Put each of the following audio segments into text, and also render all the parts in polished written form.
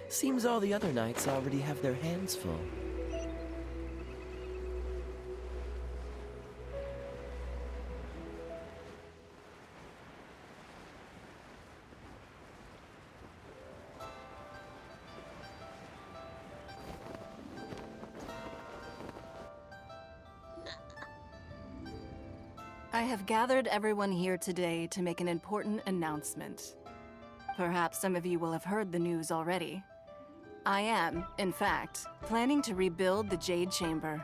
Seems all the other knights already have their hands full. I have gathered everyone here today to make an important announcement. Perhaps some of you will have heard the news already. I am, in fact, planning to rebuild the Jade Chamber.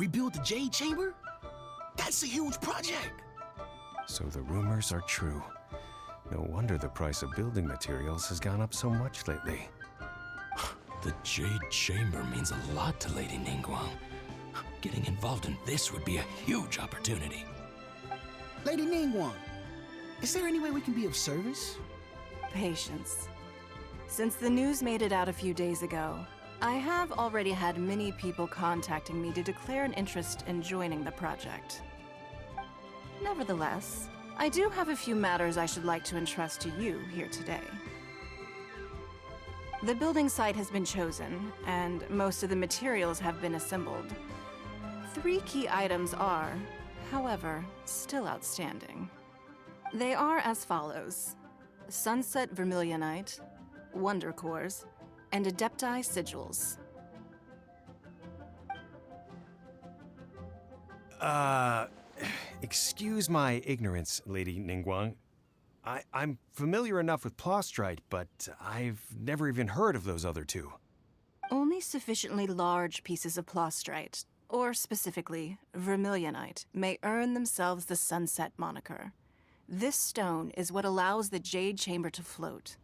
Rebuild the Jade Chamber? That's a huge project! So the rumors are true. No wonder the price of building materials has gone up so much lately. The Jade Chamber means a lot to Lady Ningguang. Getting involved in this would be a huge opportunity. Lady Ningguang, is there any way we can be of service? Patience. Since the news made it out a few days ago, I have already had many people contacting me to declare an interest in joining the project. Nevertheless, I do have a few matters I should like to entrust to you here today. The building site has been chosen, and most of the materials have been assembled. 3 key items are, however, still outstanding. They are as follows: Sunset Vermilionite, Wonder Cores, and Adepti Sigils. Excuse my ignorance, Lady Ningguang. I'm familiar enough with Plostrite, but I've never even heard of those other 2. Only sufficiently large pieces of Plostrite, or specifically Vermilionite, may earn themselves the Sunset moniker. This stone is what allows the Jade Chamber to float.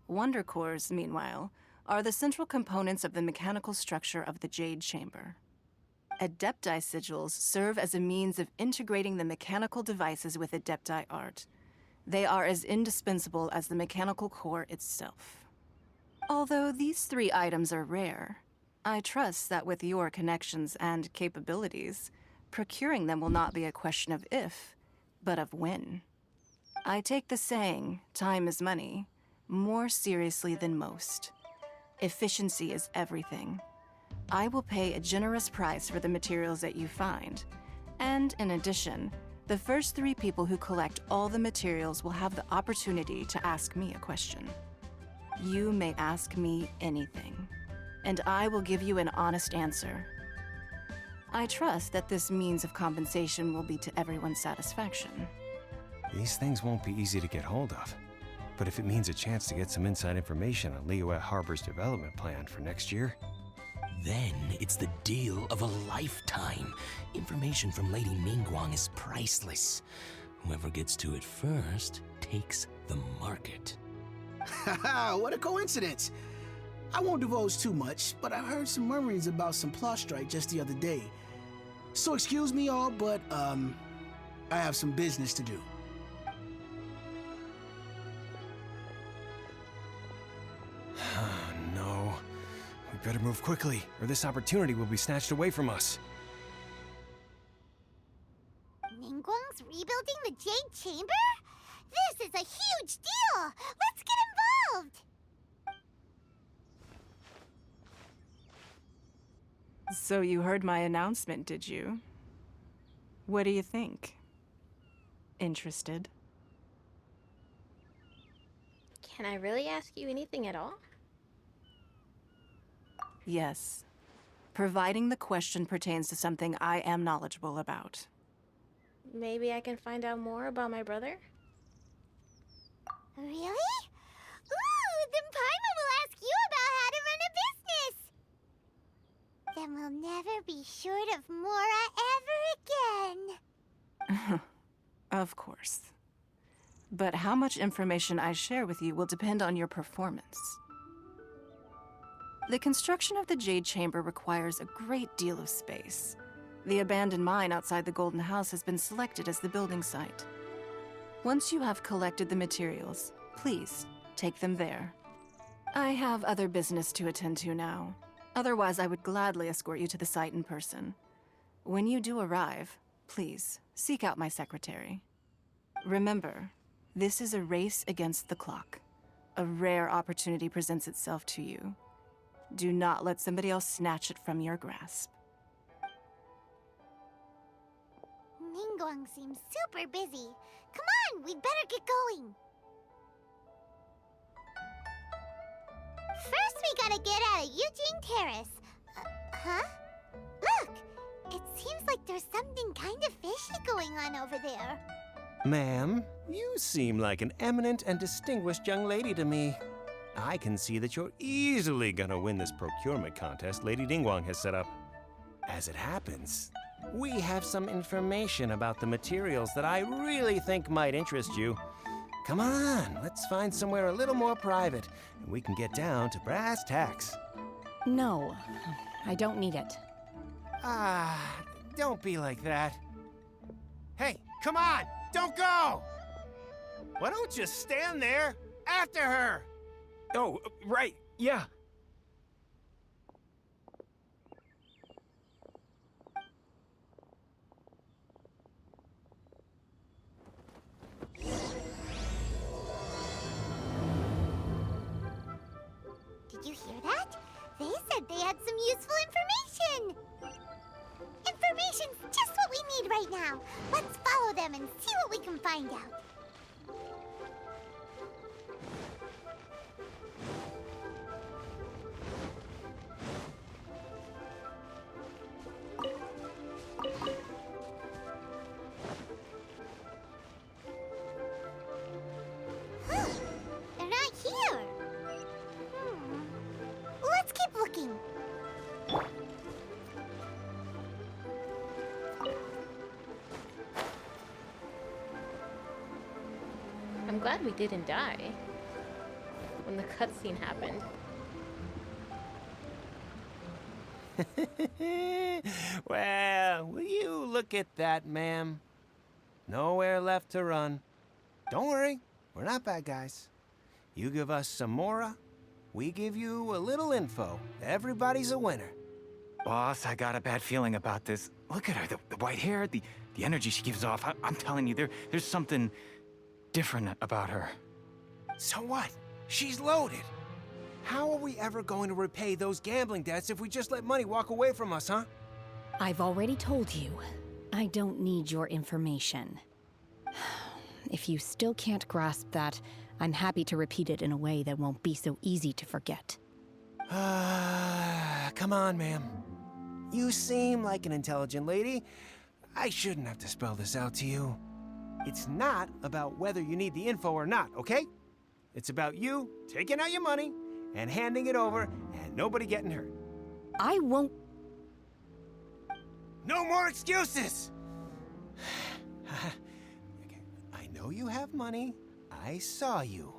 Wonder Cores, meanwhile, are the central components of the mechanical structure of the Jade Chamber. Adepti Sigils serve as a means of integrating the mechanical devices with Adepti art. They are as indispensable as the mechanical core itself. Although these 3 items are rare, I trust that with your connections and capabilities, procuring them will not be a question of if, but of when. I take the saying, time is money, more seriously than most. Efficiency is everything. I will pay a generous price for the materials that you find, and in addition, the first 3 people who collect all the materials will have the opportunity to ask me a question. You may ask me anything, and I will give you an honest answer. I trust that this means of compensation will be to everyone's satisfaction. These things won't be easy to get hold of. But if it means a chance to get some inside information on Liyue Harbor's development plan for next year... Then it's the deal of a lifetime. Information from Lady Ningguang is priceless. Whoever gets to it first takes the market. Haha, what a coincidence! I won't divulge too much, but I heard some murmurings about some Plostrite just the other day. So excuse me all, but, I have some business to do. No. We better move quickly, or this opportunity will be snatched away from us. Ningguang's rebuilding the Jade Chamber? This is a huge deal! Let's get involved! So you heard my announcement, did you? What do you think? Interested? Can I really ask you anything at all? Yes. Providing the question pertains to something I am knowledgeable about. Maybe I can find out more about my brother? Really? Ooh, then Paimon will ask you about how to run a business! Then we'll never be short of Mora ever again. Of course. But how much information I share with you will depend on your performance. The construction of the Jade Chamber requires a great deal of space. The abandoned mine outside the Golden House has been selected as the building site. Once you have collected the materials, please take them there. I have other business to attend to now. Otherwise, I would gladly escort you to the site in person. When you do arrive, please seek out my secretary. Remember, This is a race against the clock. A rare opportunity presents itself to you. Do not let somebody else snatch it from your grasp. Ningguang seems super busy. Come on, we'd better get going. First, we gotta get out of Eugene Terrace. Huh? Look! It seems like there's something kind of fishy going on over there. Ma'am, you seem like an eminent and distinguished young lady to me. I can see that you're easily gonna win this procurement contest Lady Ningguang has set up. As it happens, we have some information about the materials that I really think might interest you. Come on, let's find somewhere a little more private, and we can get down to brass tacks. No, I don't need it. Don't be like that. Hey, come on, don't go! Why don't you stand there after her? Oh, right, yeah. Did you hear that? They said they had some useful information. Information's just what we need right now. Let's follow them and see what we can find out. Huh, they're not here. Let's keep looking. I'm glad we didn't die when the cutscene happened. Well, will you look at that, ma'am? Nowhere left to run. Don't worry, we're not bad guys. You give us some mora, we give you a little info. Everybody's a winner. Boss, I got a bad feeling about this. Look at her, the white hair, the energy she gives off. I'm telling you, there's something different about her. So what? She's loaded. How are we ever going to repay those gambling debts if we just let money walk away from us, huh? I've already told you, I don't need your information. If you still can't grasp that, I'm happy to repeat it in a way that won't be so easy to forget. Come on, ma'am. You seem like an intelligent lady. I shouldn't have to spell this out to you. It's not about whether you need the info or not, okay? It's about you taking out your money and handing it over and nobody getting hurt. I won't. No more excuses! Okay, I know you have money. I saw you.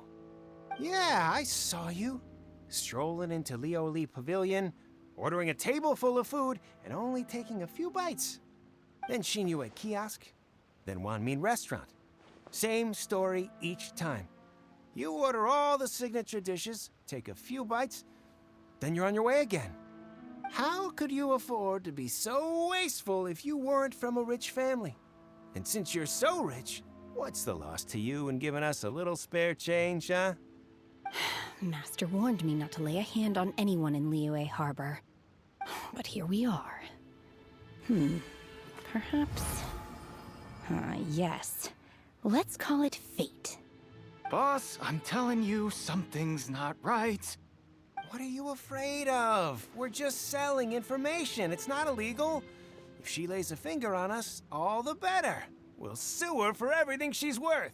Yeah, I saw you. Strolling into Leo Lee Pavilion, ordering a table full of food, and only taking a few bites. Then Shinyu at kiosk, then Wanmin restaurant. Same story each time. You order all the signature dishes, take a few bites, then you're on your way again. How could you afford to be so wasteful if you weren't from a rich family? And since you're so rich, what's the loss to you in giving us a little spare change, huh? Master warned me not to lay a hand on anyone in Liyue Harbor. But here we are. Perhaps... yes. Let's call it fate. Boss, I'm telling you, something's not right. What are you afraid of? We're just selling information. It's not illegal. If she lays a finger on us, all the better. We'll sue her for everything she's worth.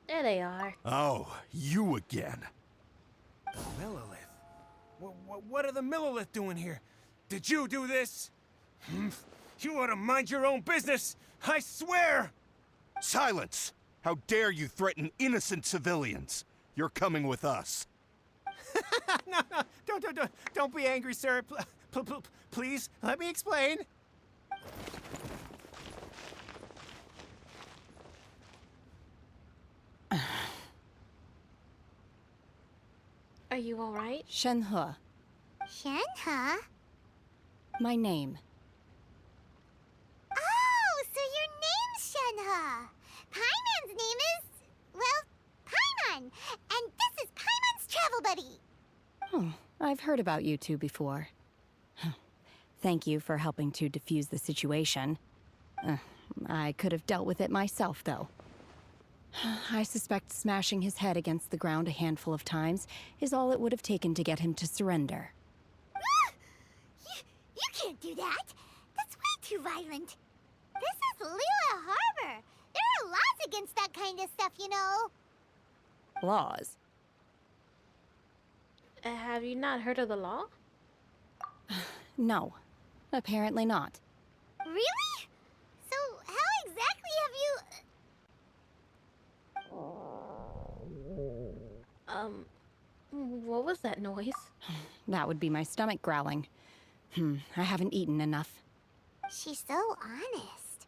There they are. Oh, you again. Millilith? What are the Millilith doing here? Did you do this? You ought to mind your own business. I swear! Silence! How dare you threaten innocent civilians? You're coming with us. No, don't be angry, sir. Please, let me explain. Are you alright? Shenhe, Shenhe? my name. Oh, so your name's Shenhe. Paiman's name is, well, I've heard about you two before. Thank you for helping to defuse the situation. I could have dealt with it myself, though. I suspect smashing his head against the ground a handful of times is all it would have taken to get him to surrender. You can't do that. That's way too violent. This is Lila Harbor. There are laws against that kind of stuff, you know. Laws? Have you not heard of the law? No, apparently not. Really? So how exactly have you... What was that noise? That would be my stomach growling. I haven't eaten enough. She's so honest.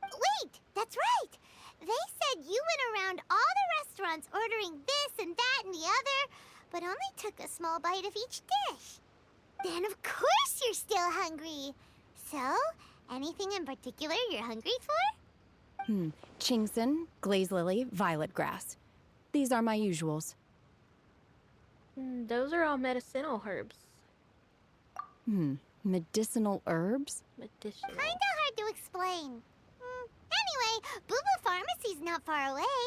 Wait, that's right. They said you went around all the restaurants ordering this and that and the other, but only took a small bite of each dish. Then of course you're still hungry. So, anything in particular you're hungry for? Chingson, glaze lily, violet grass. These are my usuals. Those are all medicinal herbs. Medicinal herbs? Medicinal. Kinda hard to explain. Anyway, Booba Pharmacy's not far away.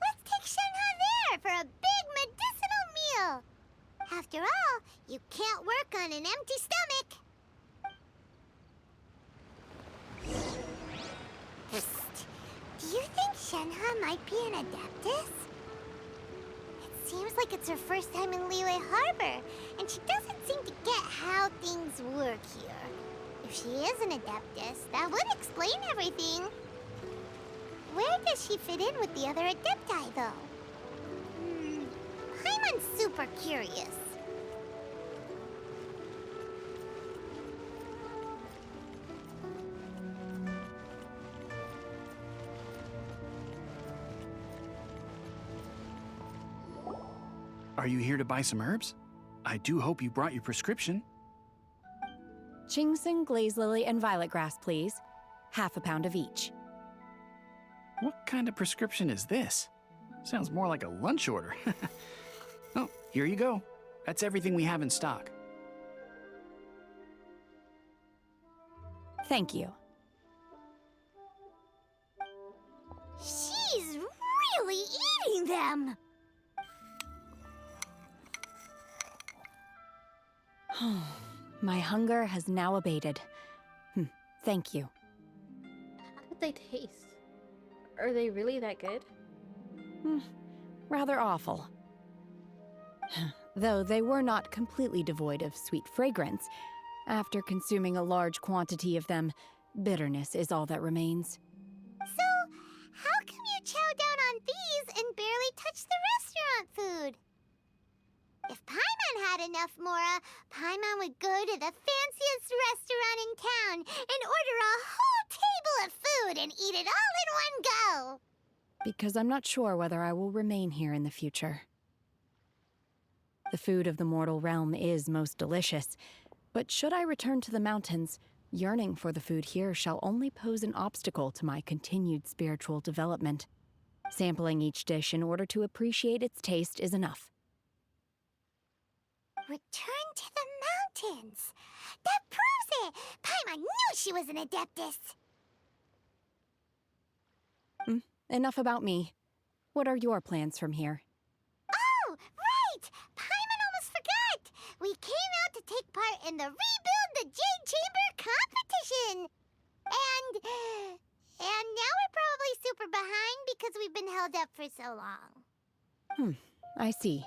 Let's take Shenhe there for a big medicinal meal. After all, you can't work on an empty stomach. Psst. Do you think Shenhe might be an Adeptus? It seems like it's her first time in Liyue Harbor, and she doesn't seem to get how things work here. If she is an Adeptus, that would explain everything. Where does she fit in with the other Adepti, though? Paimon's super curious. Are you here to buy some herbs? I do hope you brought your prescription. Chingson, glaze lily, and violet grass, please. Half a pound of each. What kind of prescription is this? Sounds more like a lunch order. Oh, here you go. That's everything we have in stock. Thank you. She's really eating them! My hunger has now abated. Thank you. How do they taste? Are they really that good? Rather awful. Though they were not completely devoid of sweet fragrance, after consuming a large quantity of them, bitterness is all that remains. So, how come you chow down on these and barely touch the restaurant food? If Paimon had enough Mora, Paimon would go to the fanciest restaurant in town and order a whole table of food and eat it all in one go. Because I'm not sure whether I will remain here in the future. The food of the mortal realm is most delicious, but should I return to the mountains, yearning for the food here shall only pose an obstacle to my continued spiritual development. Sampling each dish in order to appreciate its taste is enough. Return to the mountains. That proves it. Paimon knew she was an Adeptus. Enough about me. What are your plans from here? Oh, right! Paimon almost forgot! We came out to take part in the Rebuild the Jade Chamber competition! And now we're probably super behind because we've been held up for so long. I see.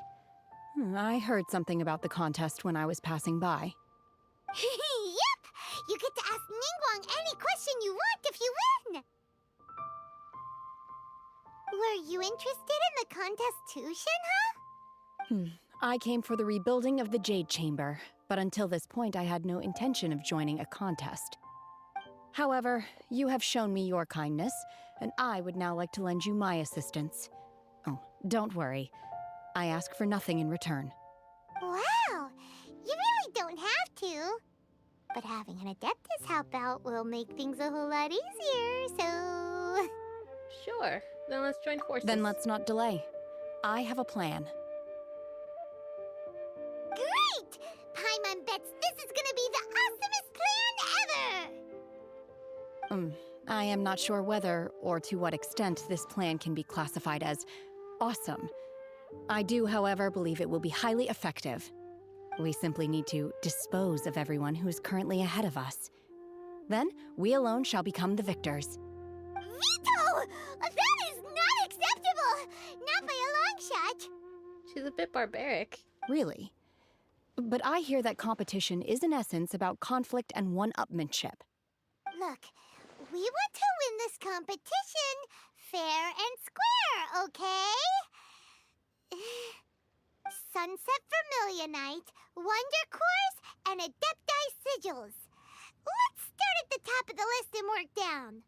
I heard something about the contest when I was passing by. Yep! You get to ask Ningguang any question you want if you win! Were you interested in the contest too, Shenhe? I came for the rebuilding of the Jade Chamber, but until this point I had no intention of joining a contest. However, you have shown me your kindness, and I would now like to lend you my assistance. Oh, don't worry. I ask for nothing in return. Wow! You really don't have to. But having an Adeptus help out will make things a whole lot easier, so... Sure. Then let's join forces. Then let's not delay. I have a plan. Great! I am not sure whether or to what extent this plan can be classified as awesome. I do, however, believe it will be highly effective. We simply need to dispose of everyone who is currently ahead of us. Then, we alone shall become the victors. Vito! That is not acceptable! Not by a long shot! She's a bit barbaric. Really? But I hear that competition is in essence about conflict and one-upmanship. Look, we want to win this competition fair and square, okay? Sunset Vermilionite, Wonder Cores, and Adepti Sigils. Let's start at the top of the list and work down.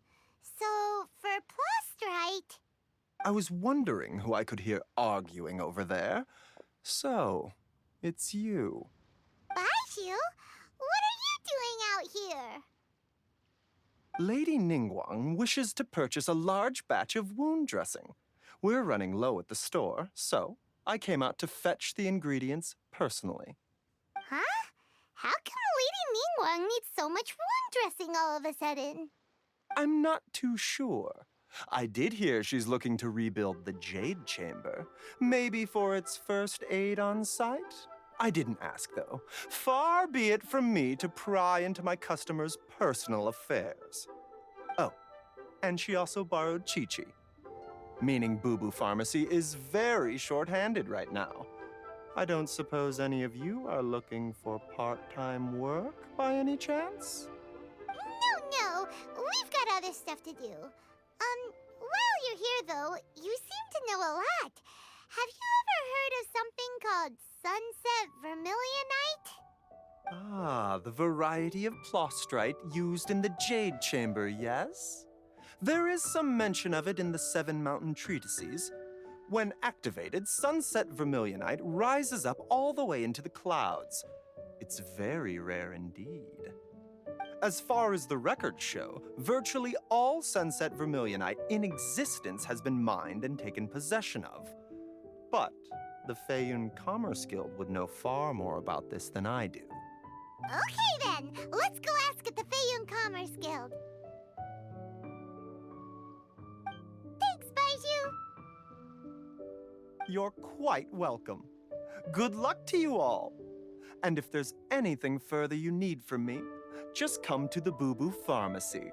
So, for Plostrite... I was wondering who I could hear arguing over there. So, it's you. Baiju? What are you doing out here? Lady Ningguang wishes to purchase a large batch of wound dressing. We're running low at the store, so I came out to fetch the ingredients personally. Huh? How come Lady Ningguang needs so much wound dressing all of a sudden? I'm not too sure. I did hear she's looking to rebuild the Jade Chamber. Maybe for its first aid on site? I didn't ask, though. Far be it from me to pry into my customers' personal affairs. Oh, and she also borrowed Chi-Chi. Meaning Boo Boo Pharmacy is very short-handed right now. I don't suppose any of you are looking for part-time work by any chance? No, we've got other stuff to do. While you're here, though, you seem to know a lot. Have you ever heard of something called Sunset Vermilionite? Ah, the variety of plostrite used in the Jade Chamber, yes? There is some mention of it in the Seven Mountain Treatises. When activated, Sunset Vermilionite rises up all the way into the clouds. It's very rare indeed. As far as the records show, virtually all Sunset Vermilionite in existence has been mined and taken possession of. But the Feiyun Commerce Guild would know far more about this than I do. Okay then, let's go ask at the Feiyun Commerce Guild. Thanks, Baiju. You're quite welcome. Good luck to you all. And if there's anything further you need from me, just come to the Boo Boo Pharmacy.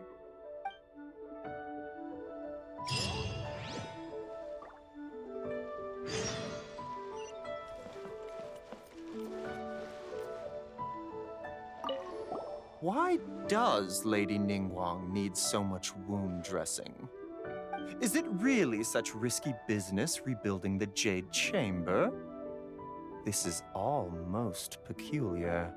Why does Lady Ningguang need so much wound dressing? Is it really such risky business rebuilding the Jade Chamber? This is all most peculiar.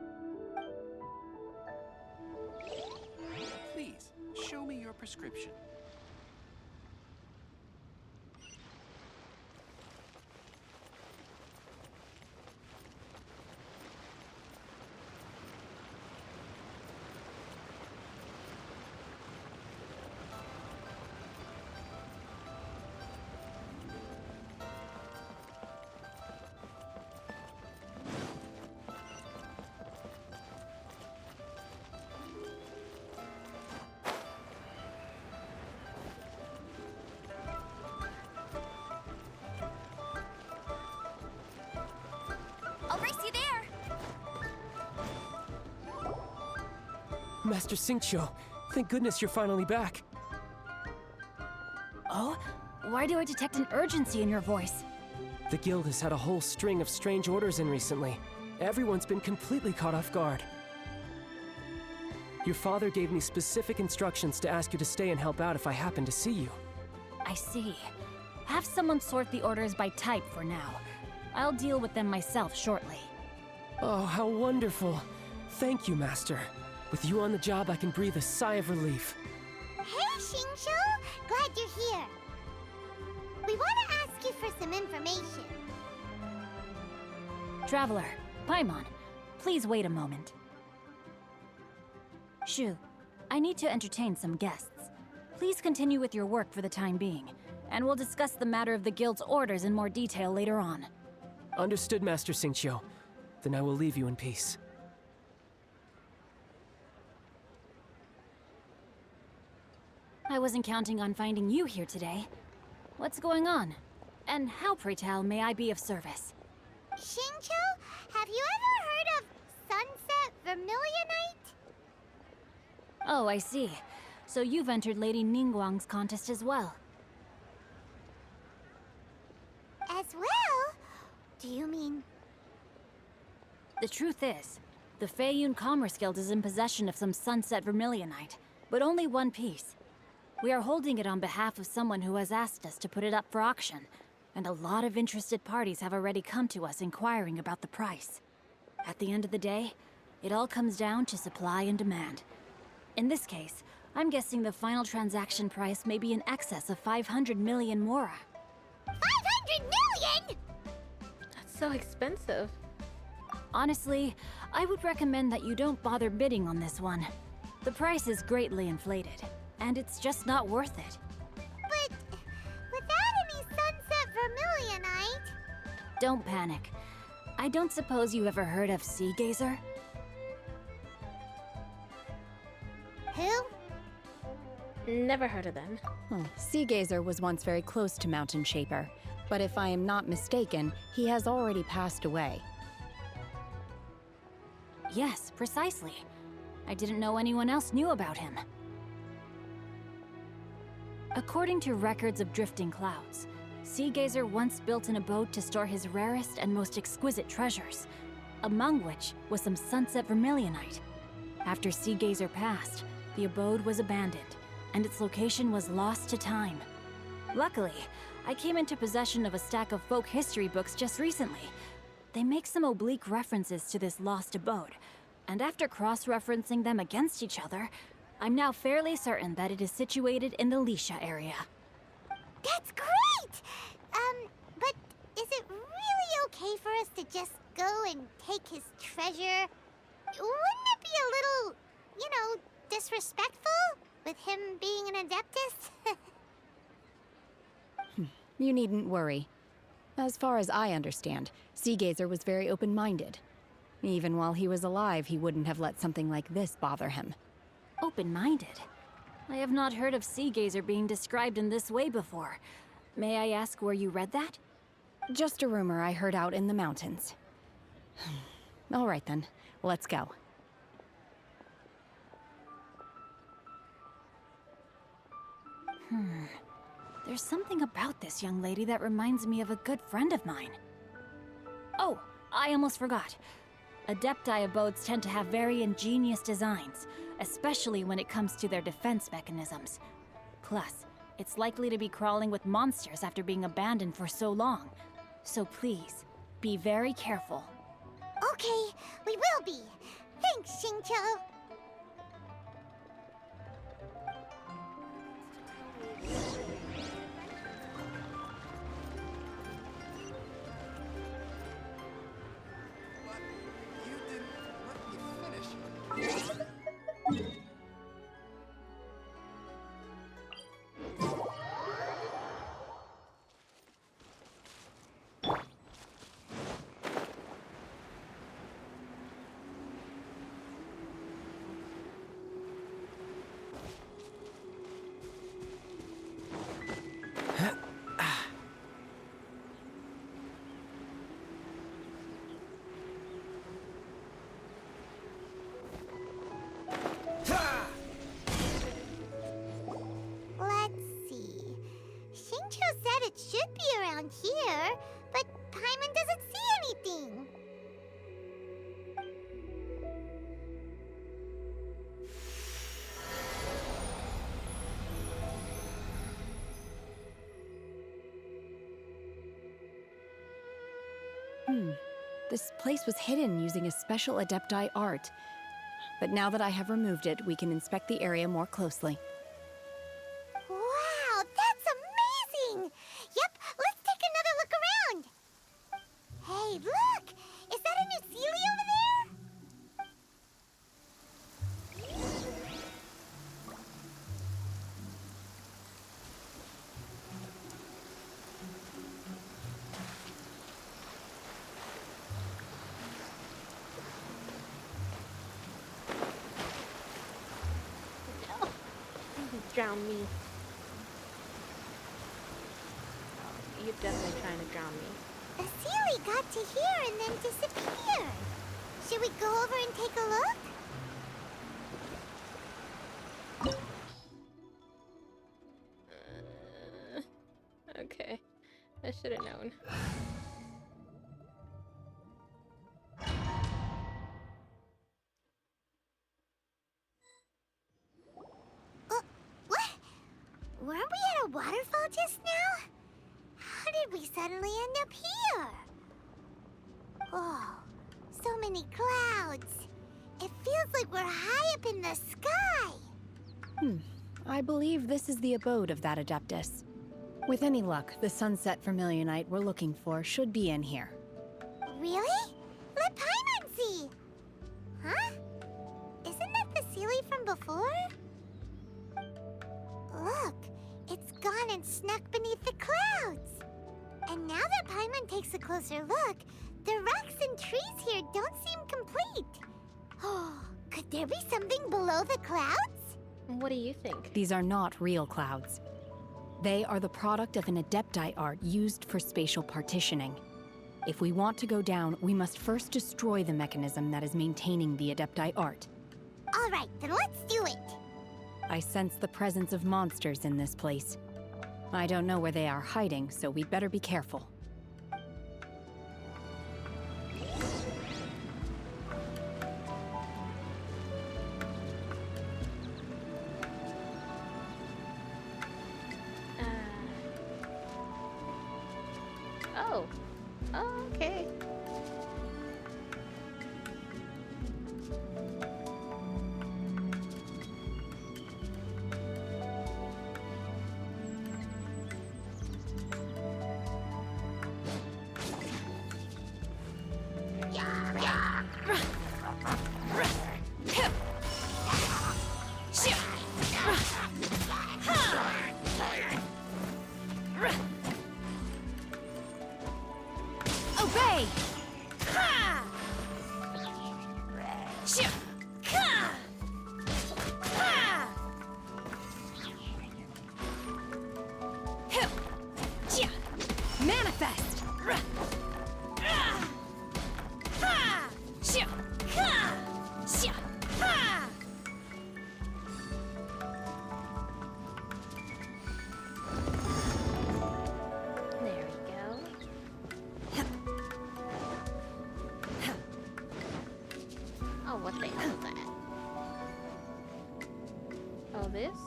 Please, show me your prescription. I'll race you there! Master Xingqiu, thank goodness you're finally back. Oh? Why do I detect an urgency in your voice? The guild has had a whole string of strange orders in recently. Everyone's been completely caught off guard. Your father gave me specific instructions to ask you to stay and help out if I happen to see you. I see. Have someone sort the orders by type for now. I'll deal with them myself shortly. Oh, how wonderful. Thank you, Master. With you on the job, I can breathe a sigh of relief. Hey, Xingqiu! Glad you're here. We want to ask you for some information. Traveler, Paimon, please wait a moment. Shu, I need to entertain some guests. Please continue with your work for the time being, and we'll discuss the matter of the guild's orders in more detail later on. Understood, Master Xingqiu. Then I will leave you in peace. I wasn't counting on finding you here today. What's going on? And how, pray tell, may I be of service? Xingqiu, have you ever heard of Sunset Vermilionite? Oh, I see. So you've entered Lady Ningguang's contest as well. As well? Do you mean... The truth is, the Feiyun Commerce Guild is in possession of some Sunset Vermilionite, but only one piece. We are holding it on behalf of someone who has asked us to put it up for auction, and a lot of interested parties have already come to us inquiring about the price. At the end of the day, it all comes down to supply and demand. In this case, I'm guessing the final transaction price may be in excess of 500 million mora. 500 million?! That's so expensive. Honestly, I would recommend that you don't bother bidding on this one. The price is greatly inflated, and it's just not worth it. But without any Sunset Vermilionite... Don't panic. I don't suppose you ever heard of Sea Gazer? Who? Never heard of them. Sea Gazer was once very close to Mountain Shaper, but if I am not mistaken, he has already passed away. Yes, precisely. I didn't know anyone else knew about him. According to records of drifting clouds, Sea Gazer once built an abode to store his rarest and most exquisite treasures, among which was some Sunset Vermilionite. After Sea Gazer passed, the abode was abandoned, and its location was lost to time. Luckily, I came into possession of a stack of folk history books just recently. They make some oblique references to this lost abode, and after cross-referencing them against each other, I'm now fairly certain that it is situated in the Lisha area. That's great! But is it really okay for us to just go and take his treasure? Wouldn't it be a little, disrespectful with him being an Adeptus? You needn't worry. As far as I understand, Sea Gazer was very open-minded. Even while he was alive, he wouldn't have let something like this bother him. Open-minded? I have not heard of Sea Gazer being described in this way before. May I ask where you read that? Just a rumor I heard out in the mountains. All right then, let's go. There's something about this young lady that reminds me of a good friend of mine. Oh, I almost forgot. Adepti abodes tend to have very ingenious designs, especially when it comes to their defense mechanisms. Plus, it's likely to be crawling with monsters after being abandoned for so long. So please, be very careful. Okay, we will be. Thanks, Xingqiu. It should be around here, but Paimon doesn't see anything. This place was hidden using a special Adepti art. But now that I have removed it, we can inspect the area more closely. Wow, that's amazing! Yep, let's take another look around. Hey, look! Is that a new Sealy over there? Drown me. you're definitely trying to drown me. The Sealy got to here and then disappeared. Should we go over and take a look? Okay. I should have known. What? Weren't we at a waterfall just now? How did we suddenly end up here? Oh, so many clouds. It feels like we're high up in the sky. I believe this is the abode of that Adeptus. With any luck, the sunset vermilionite we're looking for should be in here. Really? Let Paimon see. Huh? Isn't that the Sealy from before? Look, it's gone and snuck beneath the clouds. And now that Paimon takes a closer look, the rocks and trees here don't seem complete. Oh, could there be something below the clouds? What do you think? These are not real clouds. They are the product of an Adepti art used for spatial partitioning. If we want to go down, we must first destroy the mechanism that is maintaining the Adepti art. All right, then let's do it. I sense the presence of monsters in this place. I don't know where they are hiding, so we'd better be careful. Oh. Oh, okay. Obey! Manifest! There we go. Oh, what the hell is that? Oh, this?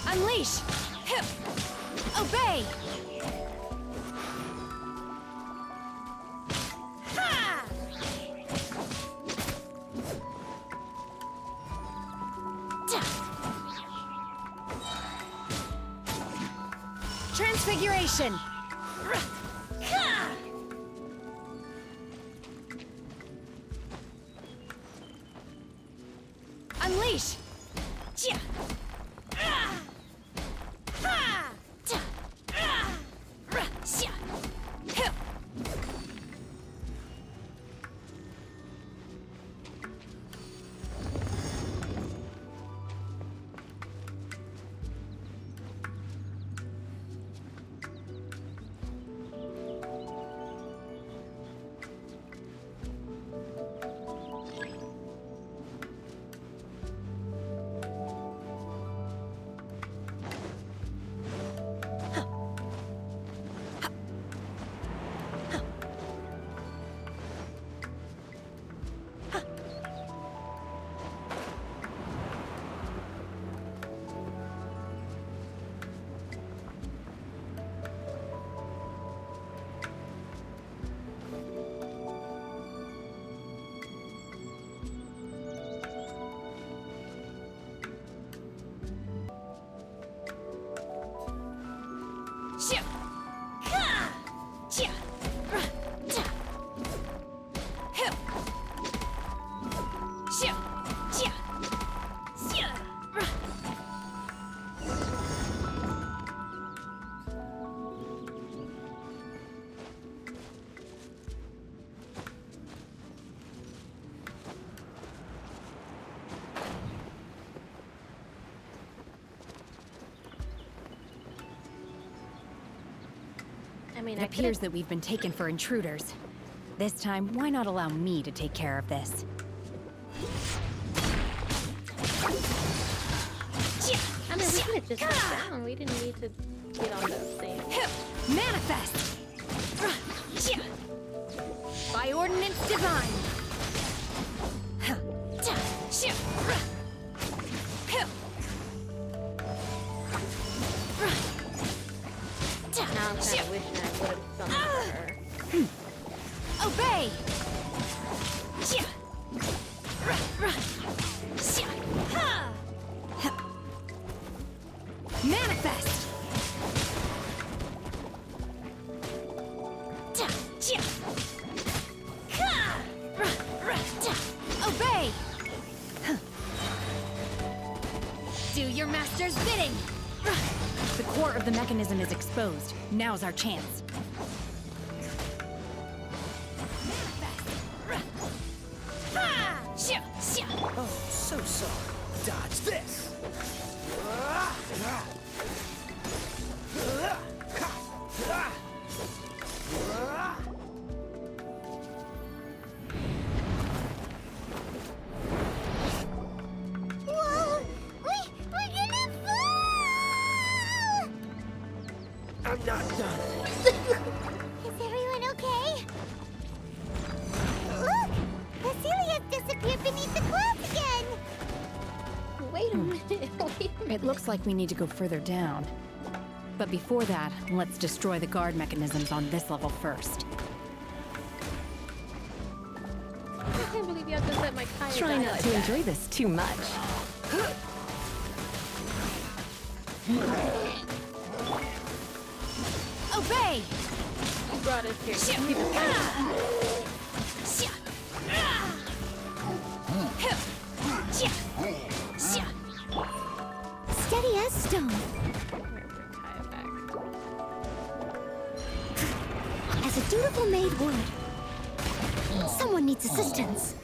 Unleash! Obey! Transfiguration! Unleash! I mean, It appears that we've been taken for intruders. This time, why not allow me to take care of this? I mean, we could have just went down. We didn't need to get on those things. Manifest! By ordinance divine! Now I'm kind of wishing I would have summoned her. Obey! Manifest! Obey! Do your master's bidding! The core of the mechanism is exposed. Now's our chance. Oh, so sorry. Dodge this. Whoa! We're gonna fall! I'm not done. Is everyone okay? Look! Vasilia's disappeared beneath the clouds again! Wait a minute. Wait a minute. It looks like we need to go further down. But before that, let's destroy the guard mechanisms on this level first. I can't believe you have to let my tire Try die not like to that. enjoy this too much. Obey! You brought us here. You keep it Steady as stone. As a dutiful maid would. Someone needs assistance.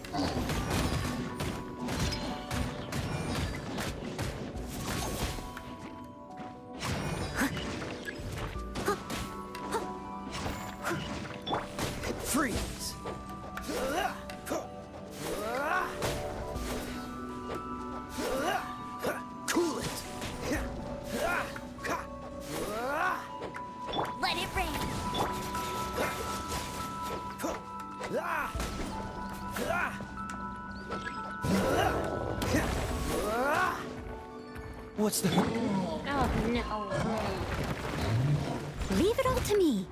Freeze. Cool it. Let it rain. What's the... Oh, no. Leave it all to me.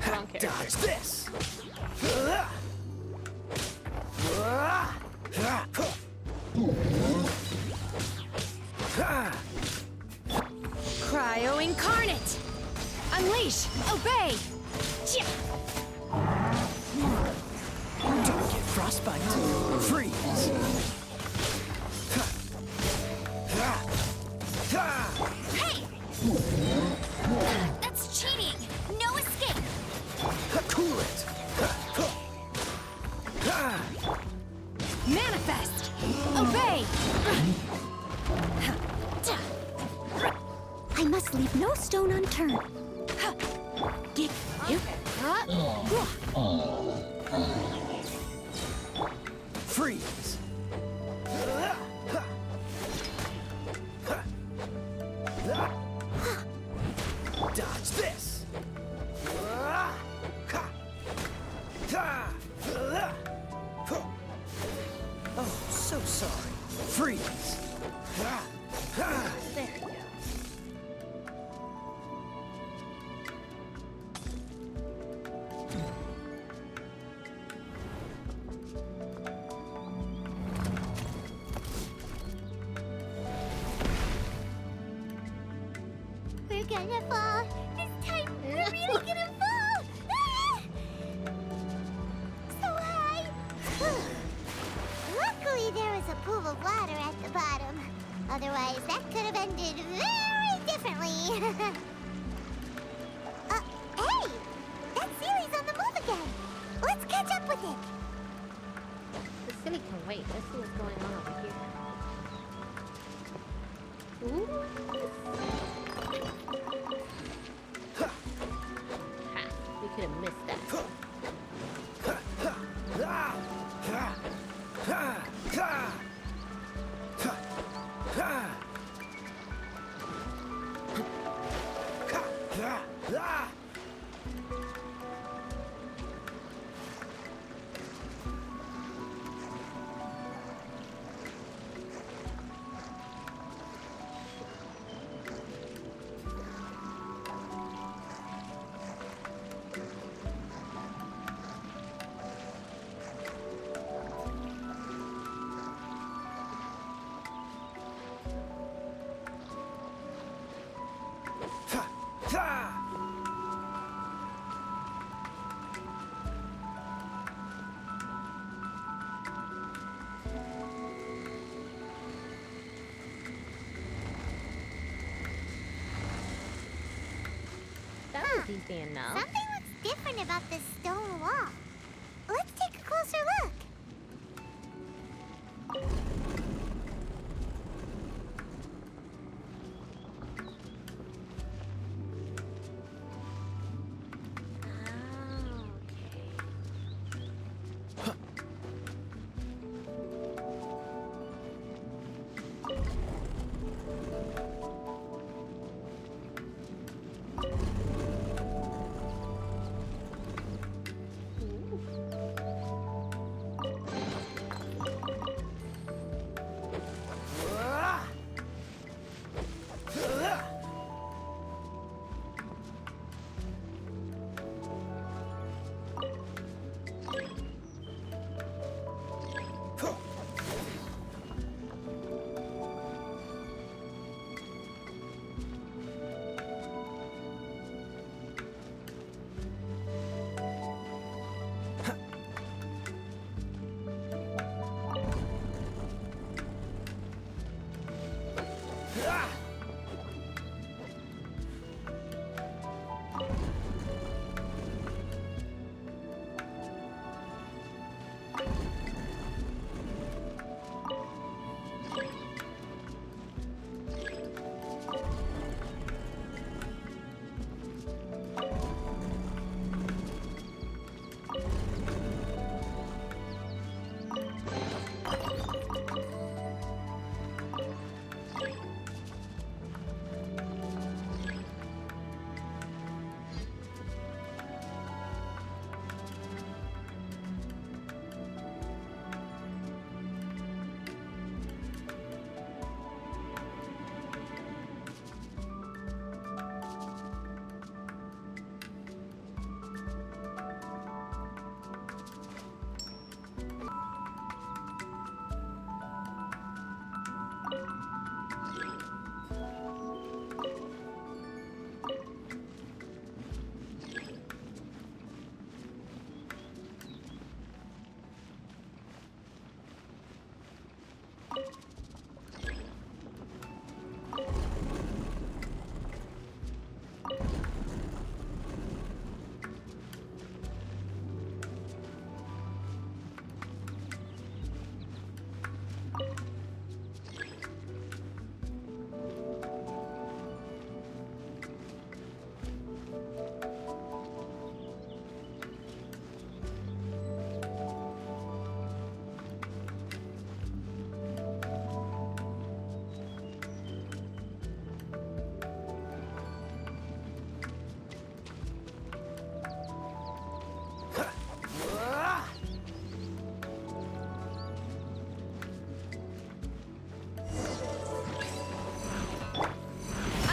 Wrong character. Dodge this. Cryo incarnate! Unleash! Obey! Don't get frostbite. Freeze. Hey! That's cheating! No escape! Cool it. Manifest! Obey! I must leave no stone unturned. Get you. Freeze. Dodge this. Oh, so sorry. Freeze. There you go. We're gonna fall. This time, we're really gonna fall. Ah! So high. Luckily, there was a pool of water at the bottom. Otherwise, that could have ended very differently. Hey! That Sealy's on the move again. Let's catch up with it. Easy enough. Something looks different about this stone wall. Let's take a closer look.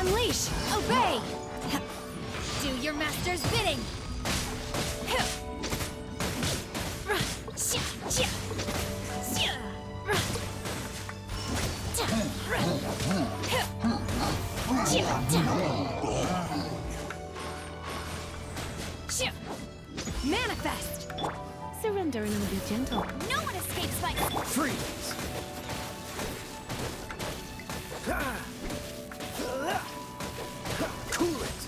Unleash! Obey! Do your master's bidding! Manifest! Surrender and be gentle. No one escapes my... Freeze! Cool it!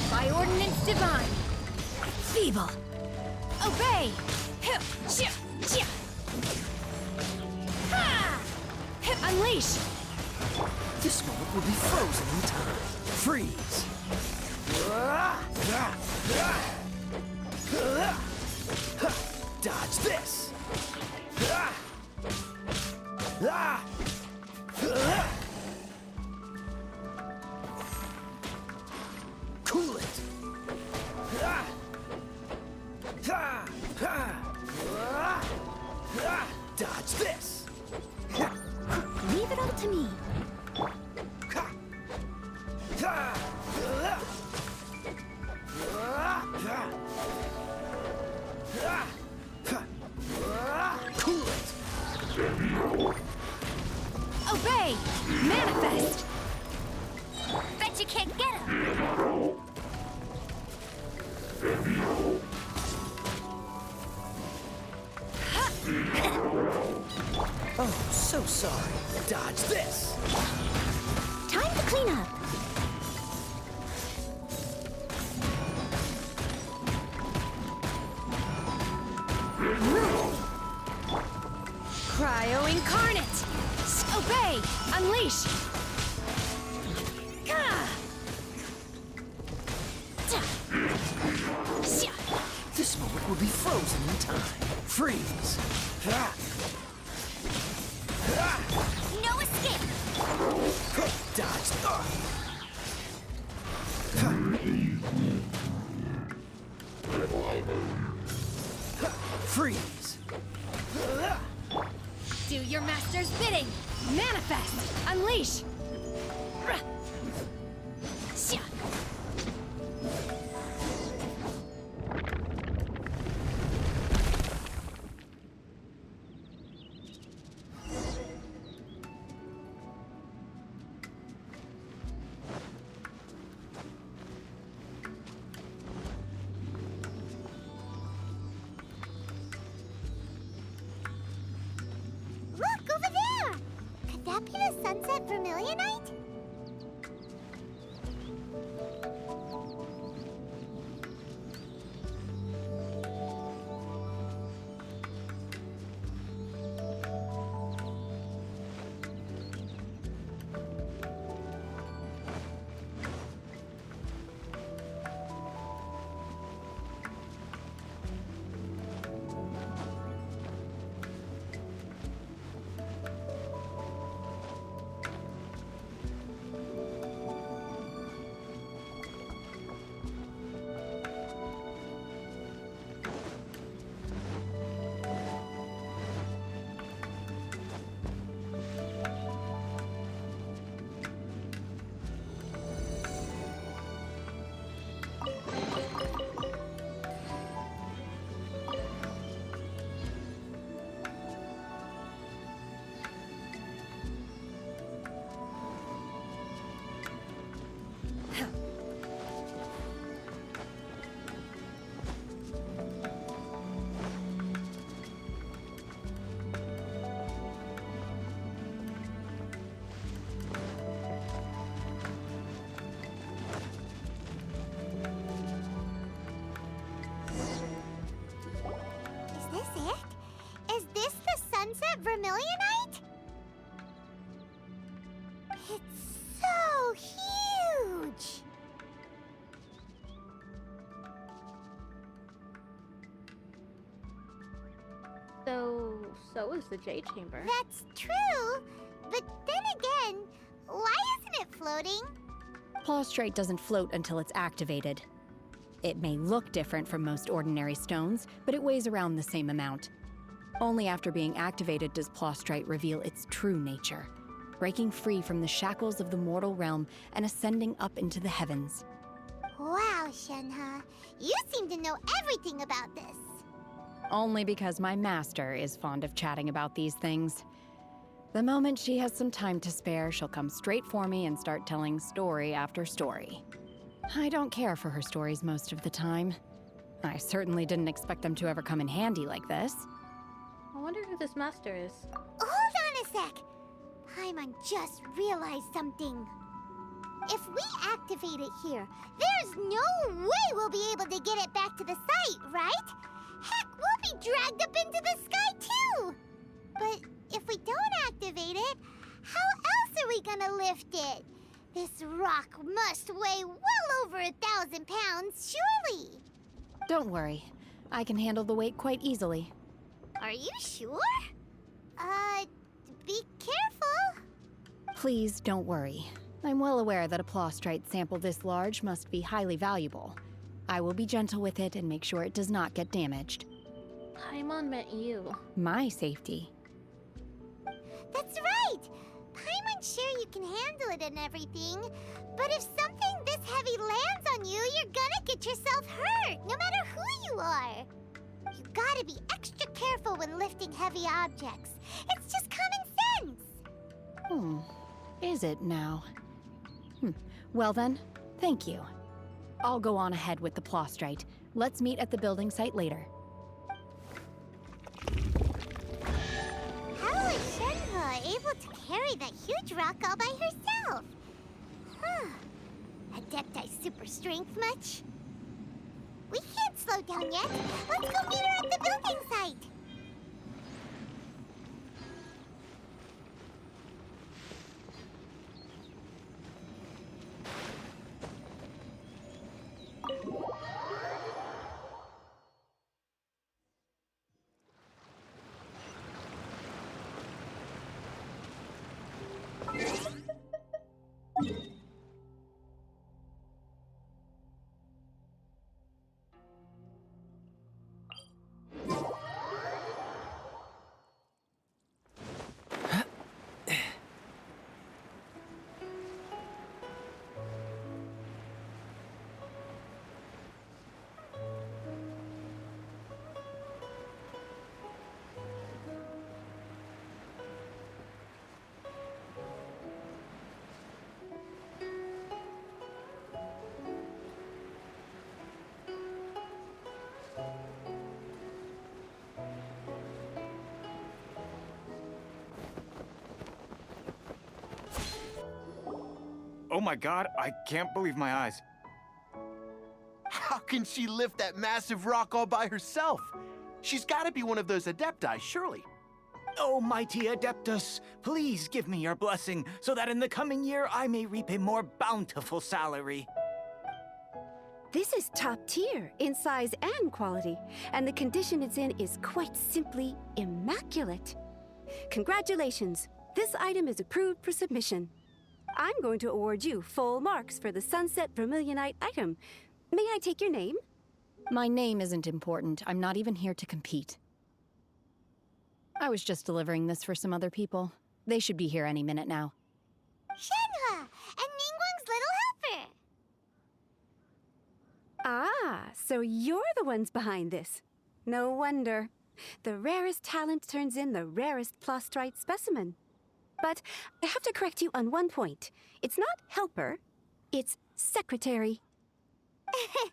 By ordinance divine! Feeble! Obey! Unleash! This moment will be frozen in time. Freeze! Dodge this! Cool it! Dodge this! Leave it all to me. Cool it! Obey! Manifest! Bet you can't get him! Oh, so sorry. Dodge this! Time to clean up. Cryo Incarnate! Obey! Unleash! Gah! This moment will be frozen in time. Freeze! No escape! Dodge! Freeze! Do your master's bidding! Manifest! Unleash! Look, over there! Could that be the Sunset Vermilionite? Is this the Sunset Vermilionite? It's so huge! So is the Jade Chamber. That's true, but then again, why isn't it floating? Plaustrite doesn't float until it's activated. It may look different from most ordinary stones, but it weighs around the same amount. Only after being activated does Plaustrite reveal its true nature, breaking free from the shackles of the mortal realm and ascending up into the heavens. Wow, Shenhe, you seem to know everything about this. Only because my master is fond of chatting about these things. The moment she has some time to spare, she'll come straight for me and start telling story after story. I don't care for her stories most of the time. I certainly didn't expect them to ever come in handy like this. I wonder who this master is. Hold on a sec! Paimon just realized something. If we activate it here, there's no way we'll be able to get it back to the site, right? Heck, we'll be dragged up into the sky too! But if we don't activate it, how else are we gonna lift it? This rock must weigh well over 1,000 pounds, surely! Don't worry. I can handle the weight quite easily. Are you sure? Be careful. Please don't worry. I'm well aware that a Plaustrite sample this large must be highly valuable. I will be gentle with it and make sure it does not get damaged. Paimon meant you. My safety. That's right! Paimon's sure you can handle it and everything, but if something this heavy lands on you, you're gonna get yourself hurt, no matter who you are. You gotta be extra careful when lifting heavy objects. It's just common sense. Is it now? Well then, thank you. I'll go on ahead with the Plaustrite. Let's meet at the building site later. is Shenhe able to carry that huge rock all by herself? Huh. Adepti super strength much? We can't slow down yet. Let's go meet her at the building site. Oh my god, I can't believe my eyes. How can she lift that massive rock all by herself? She's gotta be one of those Adepti, surely. Oh, mighty Adeptus, please give me your blessing so that in the coming year I may reap a more bountiful salary. This is top tier in size and quality, and the condition it's in is quite simply immaculate. Congratulations, this item is approved for submission. I'm going to award you full marks for the Sunset Vermilionite item. May I take your name? My name isn't important. I'm not even here to compete. I was just delivering this for some other people. They should be here any minute now. Shenhe and Ningguang's little helper. Ah, so you're the ones behind this. No wonder. The rarest talent turns in the rarest Plostrite specimen. But I have to correct you on one point. It's not helper, it's secretary. Okay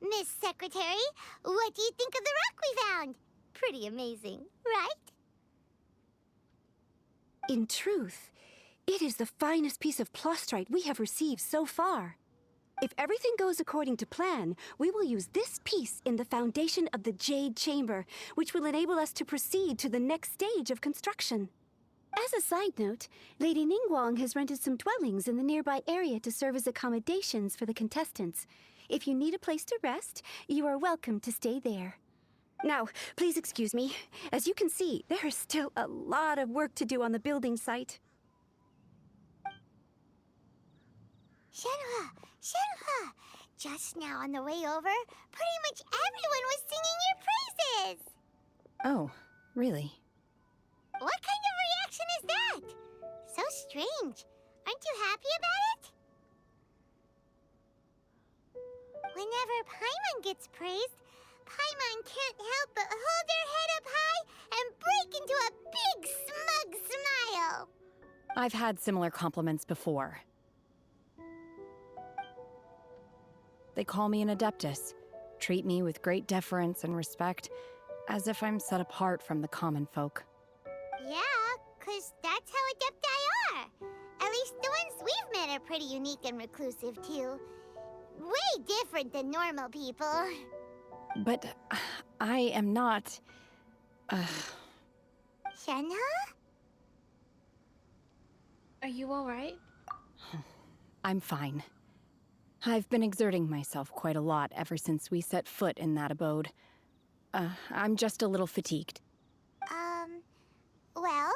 then, Miss Secretary, what do you think of the rock we found? Pretty amazing, right? In truth, it is the finest piece of Plostrite we have received so far. If everything goes according to plan, we will use this piece in the foundation of the Jade Chamber, which will enable us to proceed to the next stage of construction. As a side note, Lady Ningguang has rented some dwellings in the nearby area to serve as accommodations for the contestants. If you need a place to rest, you are welcome to stay there. Now, please excuse me. As you can see, there is still a lot of work to do on the building site. Shenhe, Shenhe! Just now on the way over, pretty much everyone was singing your praises! Oh, really? What kind of reaction is that? So strange. Aren't you happy about it? Whenever Paimon gets praised, Paimon can't help but hold her head up high and break into a big smug smile. I've had similar compliments before. They call me an Adeptus, treat me with great deference and respect, as if I'm set apart from the common folk. Yeah, 'cause that's how Adepti are. At least the ones we've met are pretty unique and reclusive, too. Way different than normal people. But I am not... Shenhe? Are you alright? I'm fine. I've been exerting myself quite a lot ever since we set foot in that abode. I'm just a little fatigued. Well,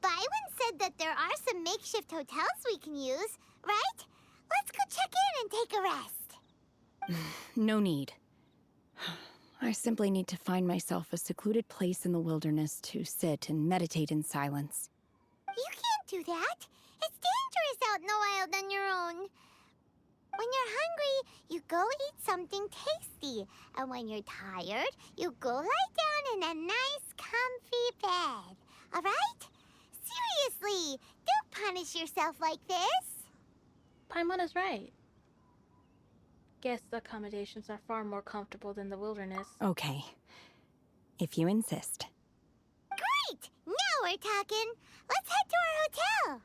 Byron said that there are some makeshift hotels we can use, right? Let's go check in and take a rest. No need. I simply need to find myself a secluded place in the wilderness to sit and meditate in silence. You can't do that. It's dangerous out in the wild on your own. When you're hungry, you go eat something tasty. And when you're tired, you go lie down in a nice, comfy bed. All right? Seriously, don't punish yourself like this. Paimon is right. Guest accommodations are far more comfortable than the wilderness. Okay. If you insist. Great! Now we're talking. Let's head to our hotel.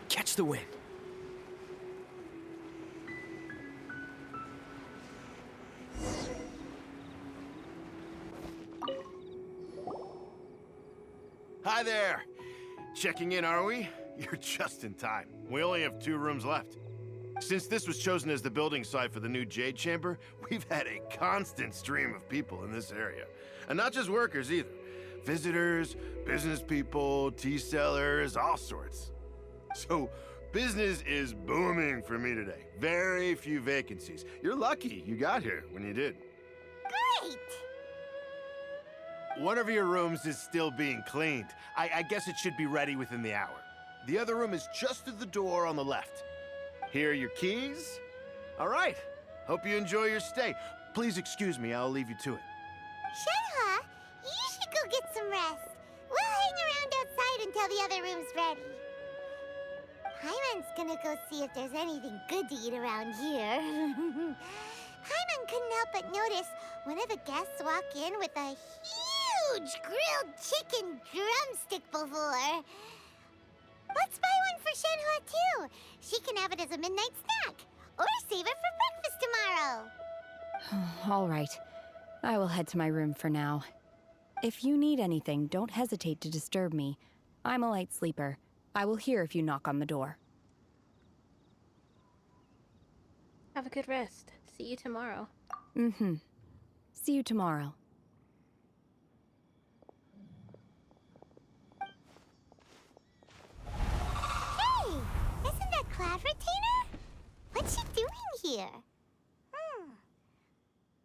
Catch the wind. Hi there. Checking in, are we? You're just in time. We only have 2 rooms left. Since this was chosen as the building site for the new Jade Chamber, we've had a constant stream of people in this area. And not just workers either. Visitors, business people, tea sellers, all sorts. So, business is booming for me today. Very few vacancies. You're lucky you got here when you did. Great! One of your rooms is still being cleaned. I guess it should be ready within the hour. The other room is just through the door on the left. Here are your keys. All right. Hope you enjoy your stay. Please excuse me, I'll leave you to it. Shenhe, you should go get some rest. We'll hang around outside until the other room's ready. Paimon's gonna go see if there's anything good to eat around here. Paimon couldn't help but notice one of the guests walk in with a huge grilled chicken drumstick before. Let's buy one for Shenhe too. She can have it as a midnight snack, or save it for breakfast tomorrow. All right. I will head to my room for now. If you need anything, don't hesitate to disturb me. I'm a light sleeper. I will hear if you knock on the door. Have a good rest. See you tomorrow. Mm-hmm. See you tomorrow. Hey! Isn't that Cloud Retainer? What's she doing here?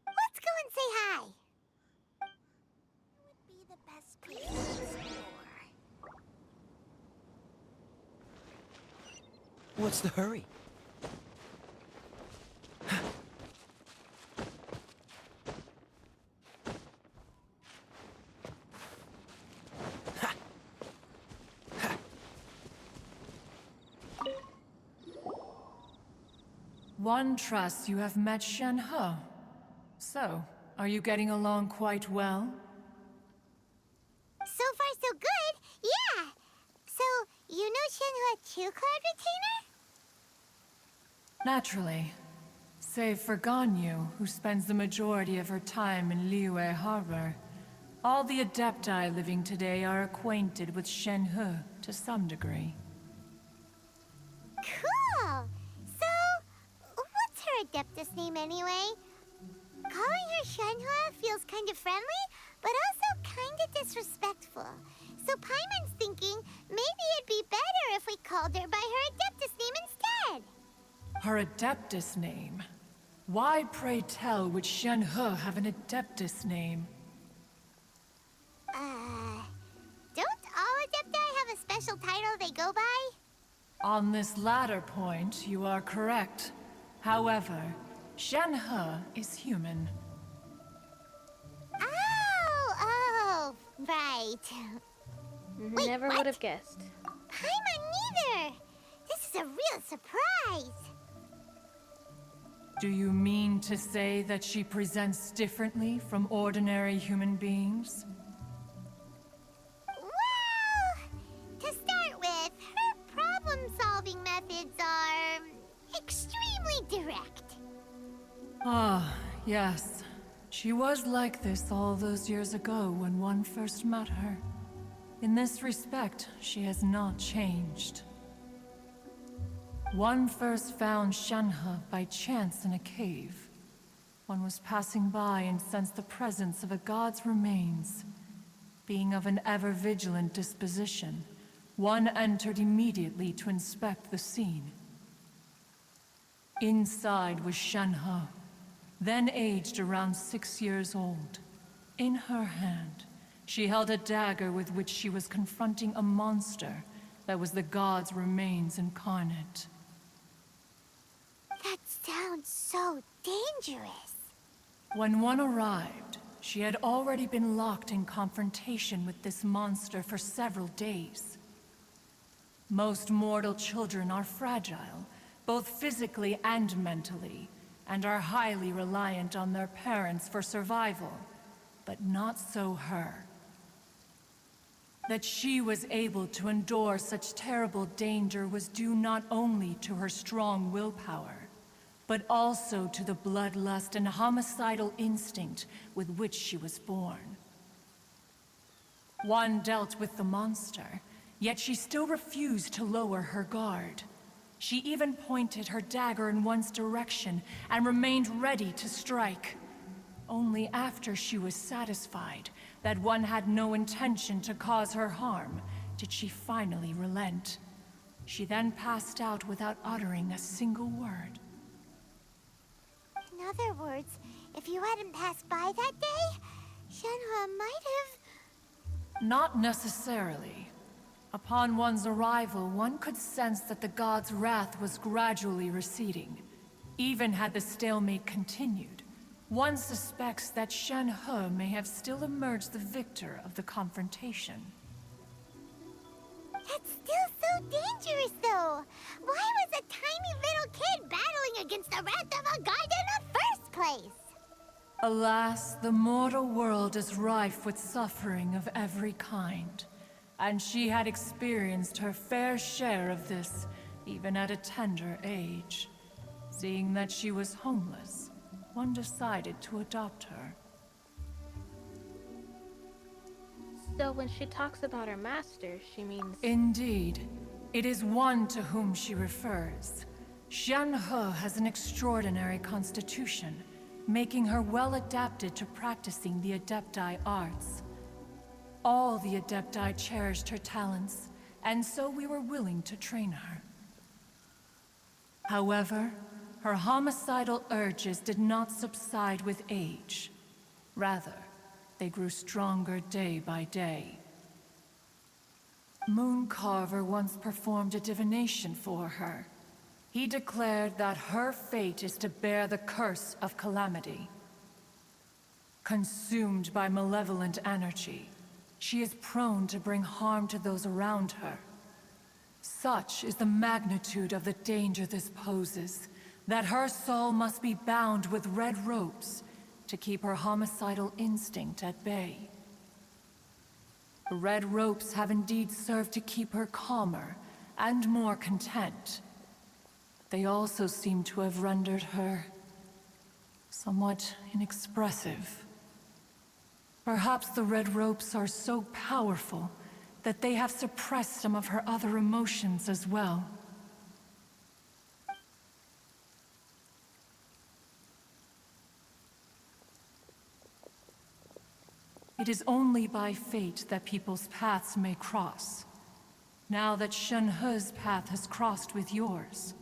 Let's go and say hi. Would be the best place to explore. What's the hurry? One trusts you have met Shenhe. So, are you getting along quite well? So far, so good. Yeah. So, you know Shenhe too, Cloud Retainer? Naturally. Save for Ganyu, who spends the majority of her time in Liyue Harbor. All the Adepti living today are acquainted with Shenhe to some degree. Cool. So, what's her Adeptus name anyway? Calling her Shenhe feels kind of friendly, but also kind of disrespectful. So Paimon's thinking maybe it'd be better if we called her by her Adeptus name instead. Her Adeptus name? Why, pray tell, would Shenhe have an Adeptus name? Don't all Adepti have a special title they go by? On this latter point, you are correct. However, Shenhe is human. Oh, right. Wait, Never would have guessed. Paimon neither. This is a real surprise. Do you mean to say that she presents differently from ordinary human beings? Well, to start with, her problem-solving methods are extremely direct. Ah, yes. She was like this all those years ago when one first met her. In this respect, she has not changed. One first found Shenhe by chance in a cave. One was passing by and sensed the presence of a god's remains. Being of an ever-vigilant disposition, one entered immediately to inspect the scene. Inside was Shenhe, then aged around 6 years old. In her hand, she held a dagger with which she was confronting a monster that was the god's remains incarnate. That sounds so dangerous. When one arrived, she had already been locked in confrontation with this monster for several days. Most mortal children are fragile, both physically and mentally, and are highly reliant on their parents for survival. But not so her. That she was able to endure such terrible danger was due not only to her strong willpower, but also to the bloodlust and homicidal instinct with which she was born. One dealt with the monster, yet she still refused to lower her guard. She even pointed her dagger in one's direction and remained ready to strike. Only after she was satisfied that one had no intention to cause her harm did she finally relent. She then passed out without uttering a single word. In other words, if you hadn't passed by that day, Shenhe might have... Not necessarily. Upon one's arrival, one could sense that the god's wrath was gradually receding. Even had the stalemate continued, one suspects that Shenhe may have still emerged the victor of the confrontation. That's still so dangerous, though. Why was a tiny little kid battling against the wrath of a god in the first place? Alas, the mortal world is rife with suffering of every kind. And she had experienced her fair share of this, even at a tender age. Seeing that she was homeless, one decided to adopt her. So when she talks about her master, she means... Indeed. It is one to whom she refers. Shenhe has an extraordinary constitution, making her well adapted to practicing the Adepti arts. All the Adepti cherished her talents, and so we were willing to train her. However, her homicidal urges did not subside with age. Rather, they grew stronger day by day. Mooncarver once performed a divination for her. He declared that her fate is to bear the curse of calamity. Consumed by malevolent energy, she is prone to bring harm to those around her. Such is the magnitude of the danger this poses, that her soul must be bound with red ropes to keep her homicidal instinct at bay. The red ropes have indeed served to keep her calmer and more content. They also seem to have rendered her somewhat inexpressive. Perhaps the red ropes are so powerful that they have suppressed some of her other emotions as well. It is only by fate that people's paths may cross. Now that Shenhe's path has crossed with yours,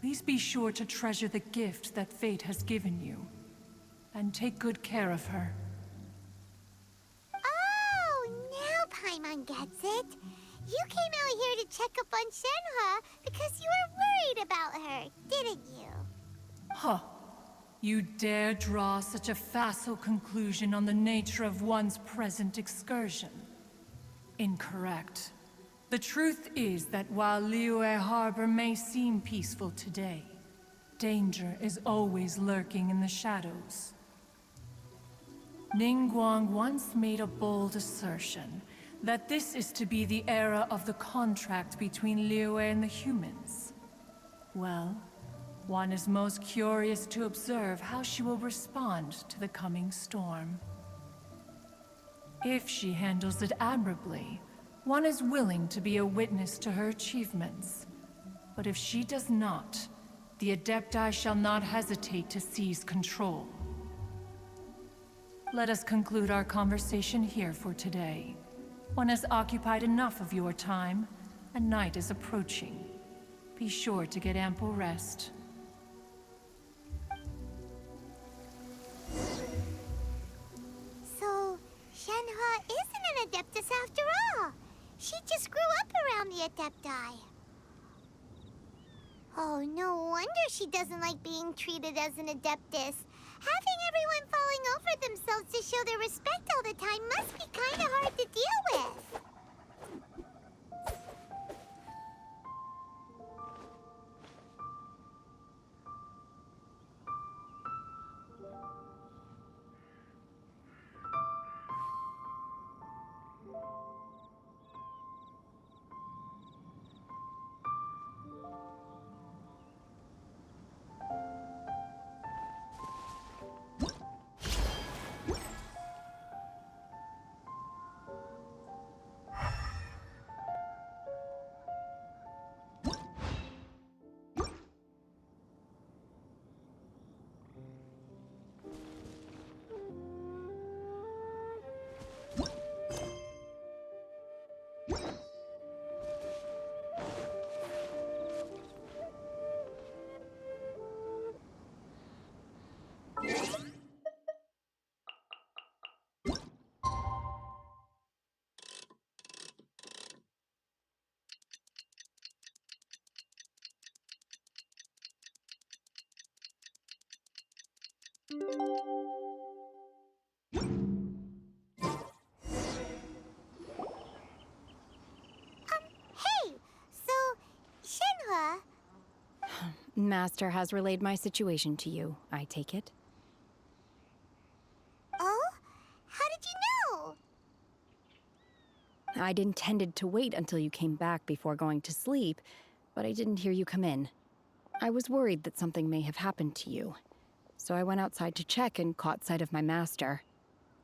please be sure to treasure the gift that fate has given you, and take good care of her. Oh, now Paimon gets it. You came out here to check up on Shenhe because you were worried about her, didn't you? Huh. You dare draw such a facile conclusion on the nature of one's present excursion? Incorrect. The truth is that while Liyue Harbor may seem peaceful today, danger is always lurking in the shadows. Ningguang once made a bold assertion that this is to be the era of the contract between Liyue and the humans. Well, one is most curious to observe how she will respond to the coming storm. If she handles it admirably, one is willing to be a witness to her achievements. But if she does not, the Adepti shall not hesitate to seize control. Let us conclude our conversation here for today. One has occupied enough of your time, and night is approaching. Be sure to get ample rest. So, Shenhe isn't an Adeptus after all. She just grew up around the Adepti. Oh, no wonder she doesn't like being treated as an Adeptus. Having everyone falling over themselves themselves to show their respect all the time must be kinda hard to deal with. Hey! So, Shenhua... Master has relayed my situation to you, I take it. Oh? How did you know? I'd intended to wait until you came back before going to sleep, but I didn't hear you come in. I was worried that something may have happened to you, so I went outside to check and caught sight of my master.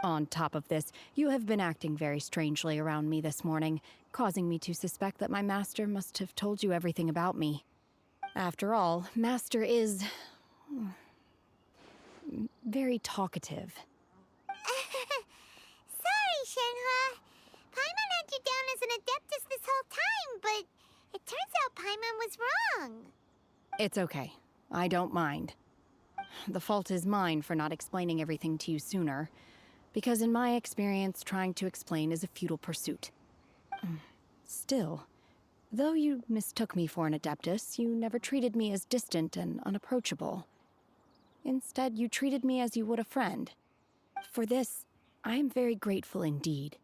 On top of this, you have been acting very strangely around me this morning, causing me to suspect that my master must have told you everything about me. After all, Master is... very talkative. Sorry, Shenhua. Paimon had you down as an Adeptus this whole time, but it turns out Paimon was wrong. It's okay. I don't mind. The fault is mine for not explaining everything to you sooner, because in my experience, trying to explain is a futile pursuit. Still, though you mistook me for an Adeptus, you never treated me as distant and unapproachable. Instead, you treated me as you would a friend. For this, I am very grateful indeed.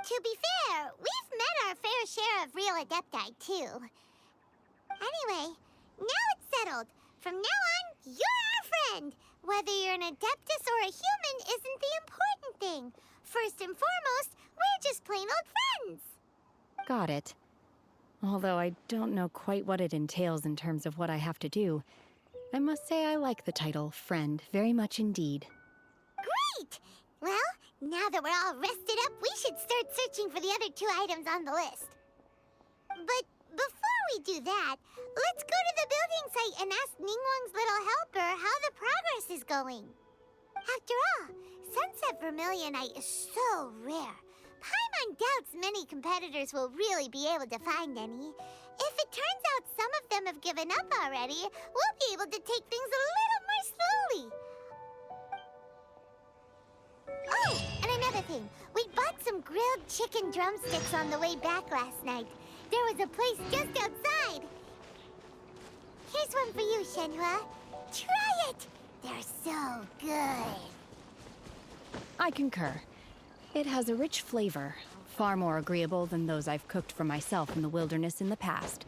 To be fair, we've met our fair share of real Adepti, too. Anyway, now it's settled. From now on, you're our friend. Whether you're an Adeptus or a human isn't the important thing. First and foremost, we're just plain old friends. Got it. Although I don't know quite what it entails in terms of what I have to do, I must say I like the title Friend very much indeed. Great! Well, now that we're all rested up, we should start searching for the other 2 items on the list. But before we do that, let's go to the building site and ask Ningguang's little helper how the progress is going. After all, Sunset Vermilionite is so rare. Paimon doubts many competitors will really be able to find any. If it turns out some of them have given up already, we'll be able to take things a little more slowly. Oh, and another thing. We bought some grilled chicken drumsticks on the way back last night. There was a place just outside. Here's one for you, Shenhua. Try it! They're so good. I concur. It has a rich flavor, far more agreeable than those I've cooked for myself in the wilderness in the past.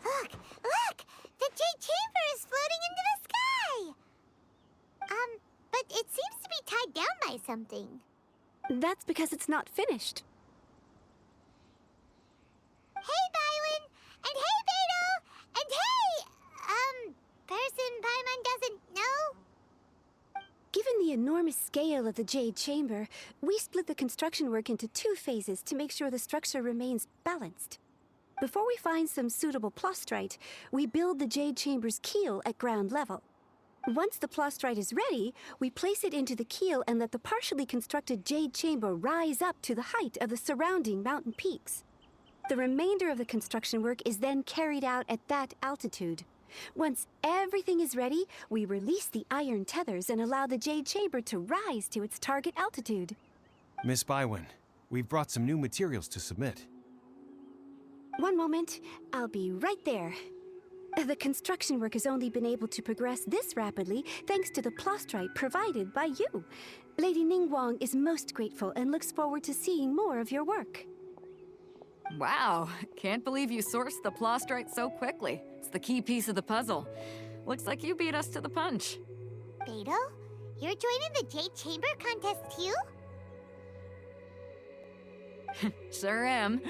Look! The Jade Chamber is floating into the sky! But it seems to be tied down by something. That's because it's not finished. Hey, Bywin! And hey, Beidou! And hey, person Paimon doesn't know? Given the enormous scale of the Jade Chamber, we split the construction work into 2 phases to make sure the structure remains balanced. Before we find some suitable plastrite, we build the Jade Chamber's keel at ground level. Once the plastrite is ready, we place it into the keel and let the partially constructed Jade Chamber rise up to the height of the surrounding mountain peaks. The remainder of the construction work is then carried out at that altitude. Once everything is ready, we release the iron tethers and allow the Jade Chamber to rise to its target altitude. Miss Bywin, We've brought some new materials to submit. One moment. I'll be right there. The construction work has only been able to progress this rapidly thanks to the plastrite provided by you. Lady Ningguang is most grateful and looks forward to seeing more of your work. Wow, can't believe you sourced the plastrite so quickly. It's the key piece of the puzzle. Looks like you beat us to the punch. Beto, you're joining the Jade Chamber contest too? Sure am.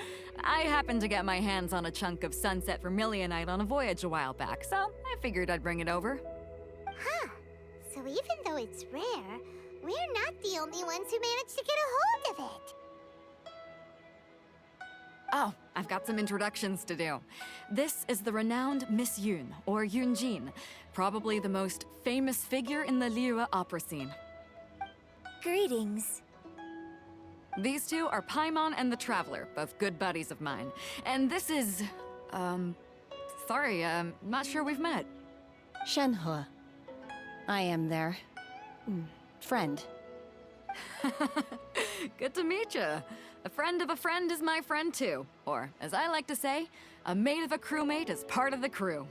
I happened to get my hands on a chunk of sunset vermilionite on a voyage a while back, so I figured I'd bring it over. Huh. So even though it's rare, we're not the only ones who managed to get a hold of it. Oh, I've got some introductions to do. This is the renowned Miss Yun, or Yunjin, probably the most famous figure in the Liyue opera scene. Greetings. These two are Paimon and the Traveler, both good buddies of mine. And this is... sorry, not sure we've met. Shenhe. I am their... friend. Good to meet you. A friend of a friend is my friend too. Or, as I like to say, a mate of a crewmate is part of the crew.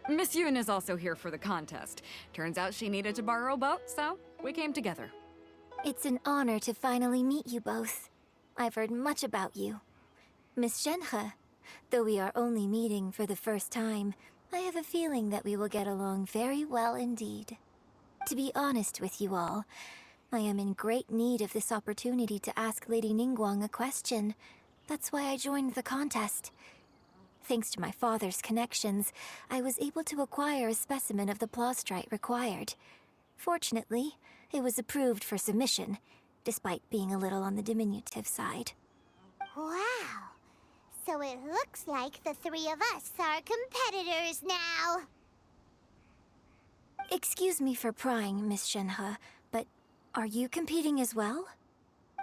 Miss Yun is also here for the contest. Turns out she needed to borrow a boat, so we came together. It's an honor to finally meet you both. I've heard much about you. Miss Shenhe, though we are only meeting for the first time, I have a feeling that we will get along very well indeed. To be honest with you all, I am in great need of this opportunity to ask Lady Ningguang a question. That's why I joined the contest. Thanks to my father's connections, I was able to acquire a specimen of the plastrite required. Fortunately, it was approved for submission, despite being a little on the diminutive side. Wow! So it looks like the three of us are competitors now! Excuse me for prying, Miss Shenhe, but are you competing as well?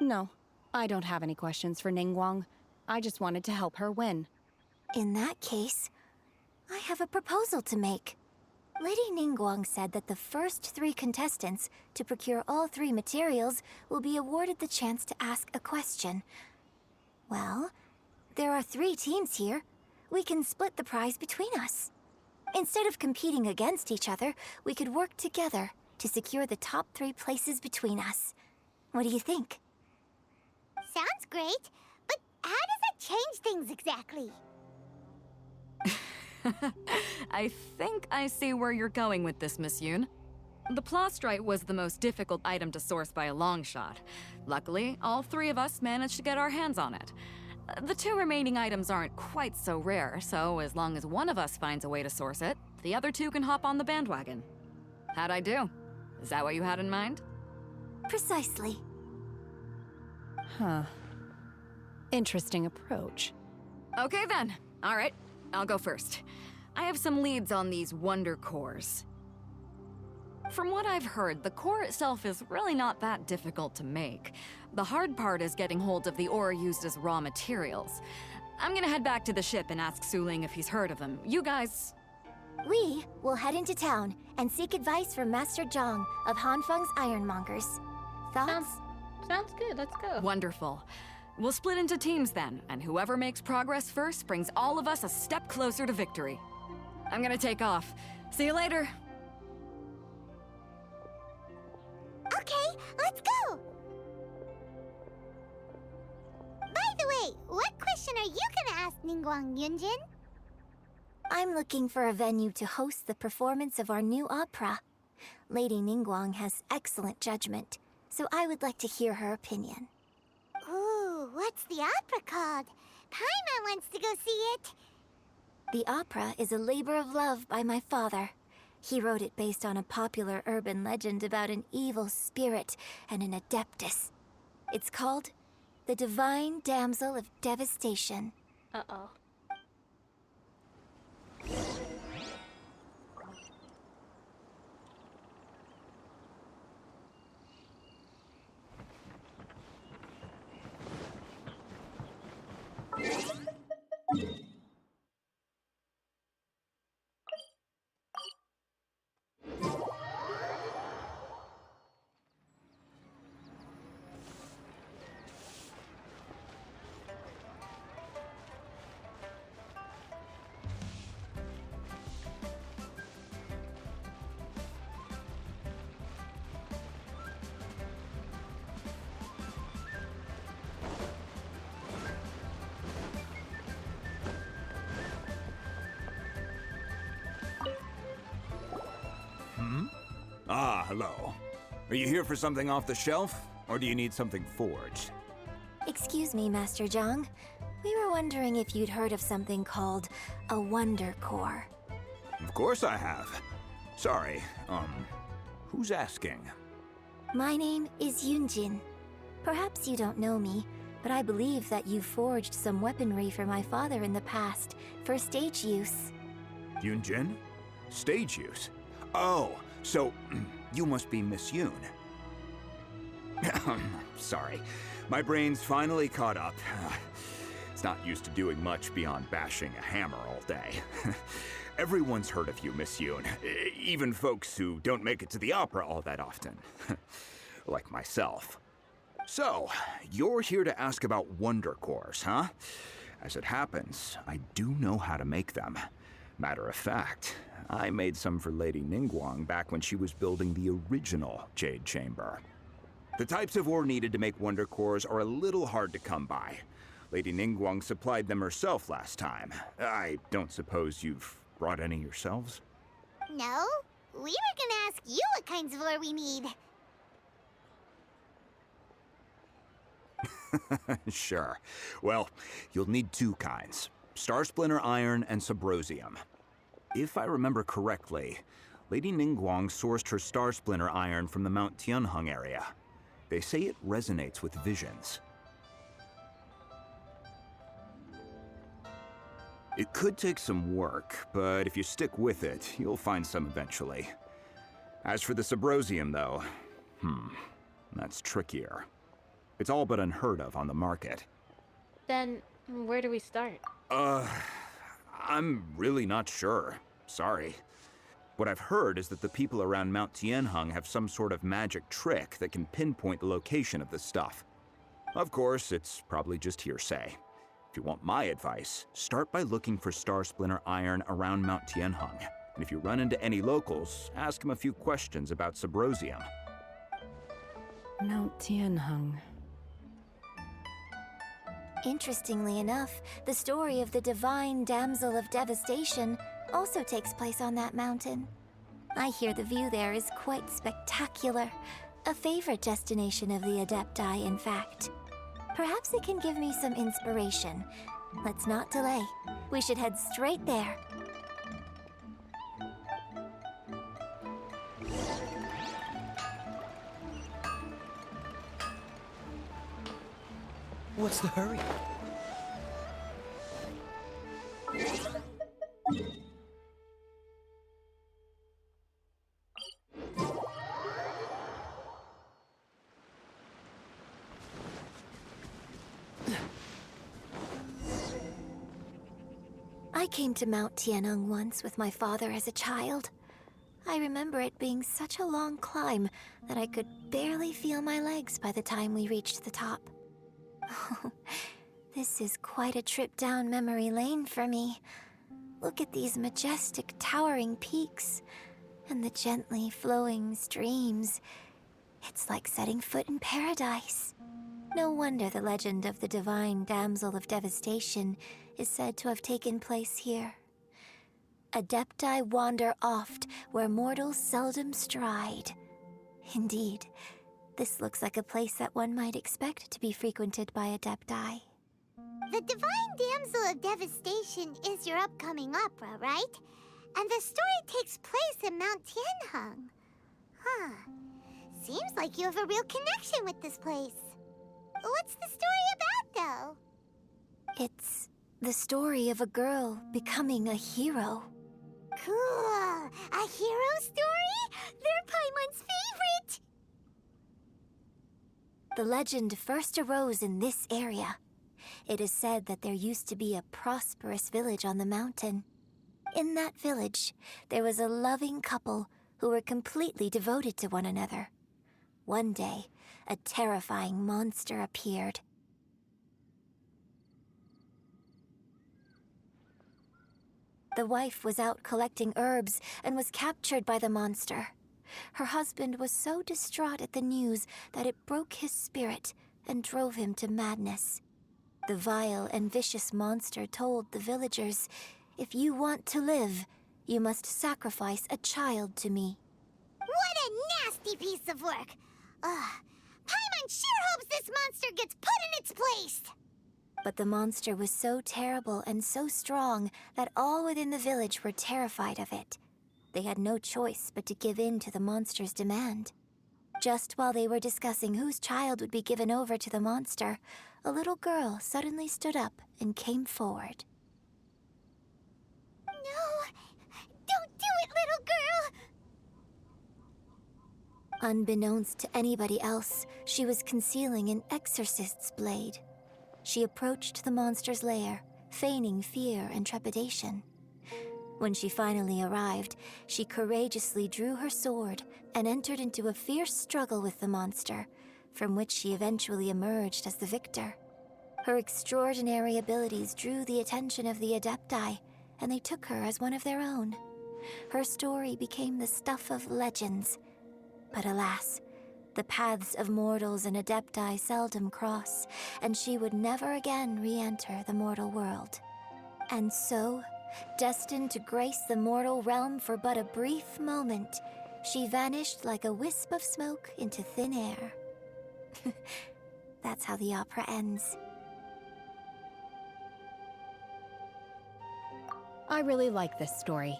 No, I don't have any questions for Ningguang. I just wanted to help her win. In that case, I have a proposal to make. Lady Ningguang said that the first 3 contestants to procure all 3 materials will be awarded the chance to ask a question. Well, there are 3 teams here. We can split the prize between us. Instead of competing against each other, we could work together to secure the top 3 places between us. What do you think? Sounds great, but how does that change things exactly? I think I see where you're going with this, Miss Yun. The plastrite was the most difficult item to source by a long shot. Luckily, all 3 of us managed to get our hands on it. The 2 remaining items aren't quite so rare, so as long as one of us finds a way to source it, the other 2 can hop on the bandwagon. How'd I do? Is that what you had in mind? Precisely. Huh. Interesting approach. Okay then. All right, I'll go first. I have some leads on these wonder cores. From what I've heard, the core itself is really not that difficult to make. The hard part is getting hold of the ore used as raw materials. I'm gonna head back to the ship and ask Suling if he's heard of them. You guys... We will head into town and seek advice from Master Zhang of Hanfeng's Ironmongers. Thoughts? Sounds good, let's go. Wonderful. We'll split into teams then, and whoever makes progress first brings all of us a step closer to victory. I'm gonna take off. See you later. Okay, let's go! By the way, what question are you gonna ask Ningguang Yunjin? I'm looking for a venue to host the performance of our new opera. Lady Ningguang has excellent judgment, so I would like to hear her opinion. Ooh, what's the opera called? Paimon wants to go see it. The opera is a labor of love by my father. He wrote it based on a popular urban legend about an evil spirit and an adeptus. It's called The Divine Damsel of Devastation. Uh-oh. hello. Are you here for something off the shelf, or do you need something forged? Excuse me, Master Zhang. We were wondering if you'd heard of something called a Wonder Core. Of course I have. Sorry, who's asking? My name is Yunjin. Perhaps you don't know me, but I believe that you forged some weaponry for my father in the past, for stage use. Yunjin? Stage use? Oh, so you must be Miss Yoon. Sorry, my brain's finally caught up. It's not used to doing much beyond bashing a hammer all day. Everyone's heard of you, Miss Yoon, even folks who don't make it to the opera all that often. Like myself. So, you're here to ask about Wonder Cores, huh? As it happens, I do know how to make them. Matter of fact, I made some for Lady Ningguang back when she was building the original Jade Chamber. The types of ore needed to make Wonder Cores are a little hard to come by. Lady Ningguang supplied them herself last time. I don't suppose you've brought any yourselves? No? We were gonna ask you what kinds of ore we need. Sure. Well, you'll need two kinds. Star Splinter Iron and Subrosium. If I remember correctly, Lady Ningguang sourced her Star Splinter Iron from the Mount Tianheng area. They say it resonates with visions. It could take some work, but if you stick with it, you'll find some eventually. As for the Subrosium, though, that's trickier. It's all but unheard of on the market. Then, where do we start? I'm really not sure. Sorry. What I've heard is that the people around Mount Tianheng have some sort of magic trick that can pinpoint the location of the stuff. Of course, it's probably just hearsay. If you want my advice, start by looking for Star Splinter Iron around Mount Tianheng. And if you run into any locals, ask them a few questions about Subrosium. Mount Tianheng. Interestingly enough, the story of the divine damsel of devastation also takes place on that mountain. I hear the view there is quite spectacular. A favorite destination of the Adepti, in fact. Perhaps it can give me some inspiration. Let's not delay. We should head straight there. What's the hurry? I came to Mount Tianheng once with my father as a child. I remember it being such a long climb that I could barely feel my legs by the time we reached the top. This is quite a trip down memory lane for me. Look at these majestic, towering peaks, and the gently flowing streams. It's like setting foot in paradise. No wonder the legend of the divine damsel of devastation is said to have taken place here. Adepti wander oft where mortals seldom stride. Indeed, this looks like a place that one might expect to be frequented by Adepti. The Divine Damsel of Devastation is your upcoming opera, right? And the story takes place in Mount Tianheng. Huh. Seems like you have a real connection with this place. What's the story about, though? It's the story of a girl becoming a hero. Cool! A hero story? They're Paimon's favorite! The legend first arose in this area. It is said that there used to be a prosperous village on the mountain. In that village, there was a loving couple who were completely devoted to one another. One day, a terrifying monster appeared. The wife was out collecting herbs and was captured by the monster. Her husband was so distraught at the news that it broke his spirit and drove him to madness. The vile and vicious monster told the villagers, "If you want to live, you must sacrifice a child to me." What a nasty nasty piece of work. Paimon sure hopes this monster gets put in its place! But the monster was so terrible and so strong that all within the village were terrified of it. They had no choice but to give in to the monster's demand. Just while they were discussing whose child would be given over to the monster, a little girl suddenly stood up and came forward. No! Don't do it, little girl! Unbeknownst to anybody else, she was concealing an exorcist's blade. She approached the monster's lair, feigning fear and trepidation. When she finally arrived, she courageously drew her sword and entered into a fierce struggle with the monster, from which she eventually emerged as the victor. Her extraordinary abilities drew the attention of the Adepti, and they took her as one of their own. Her story became the stuff of legends. But alas, the paths of mortals and Adepti seldom cross, and she would never again re-enter the mortal world. And so, destined to grace the mortal realm for but a brief moment, she vanished like a wisp of smoke into thin air. That's how the opera ends. I really like this story.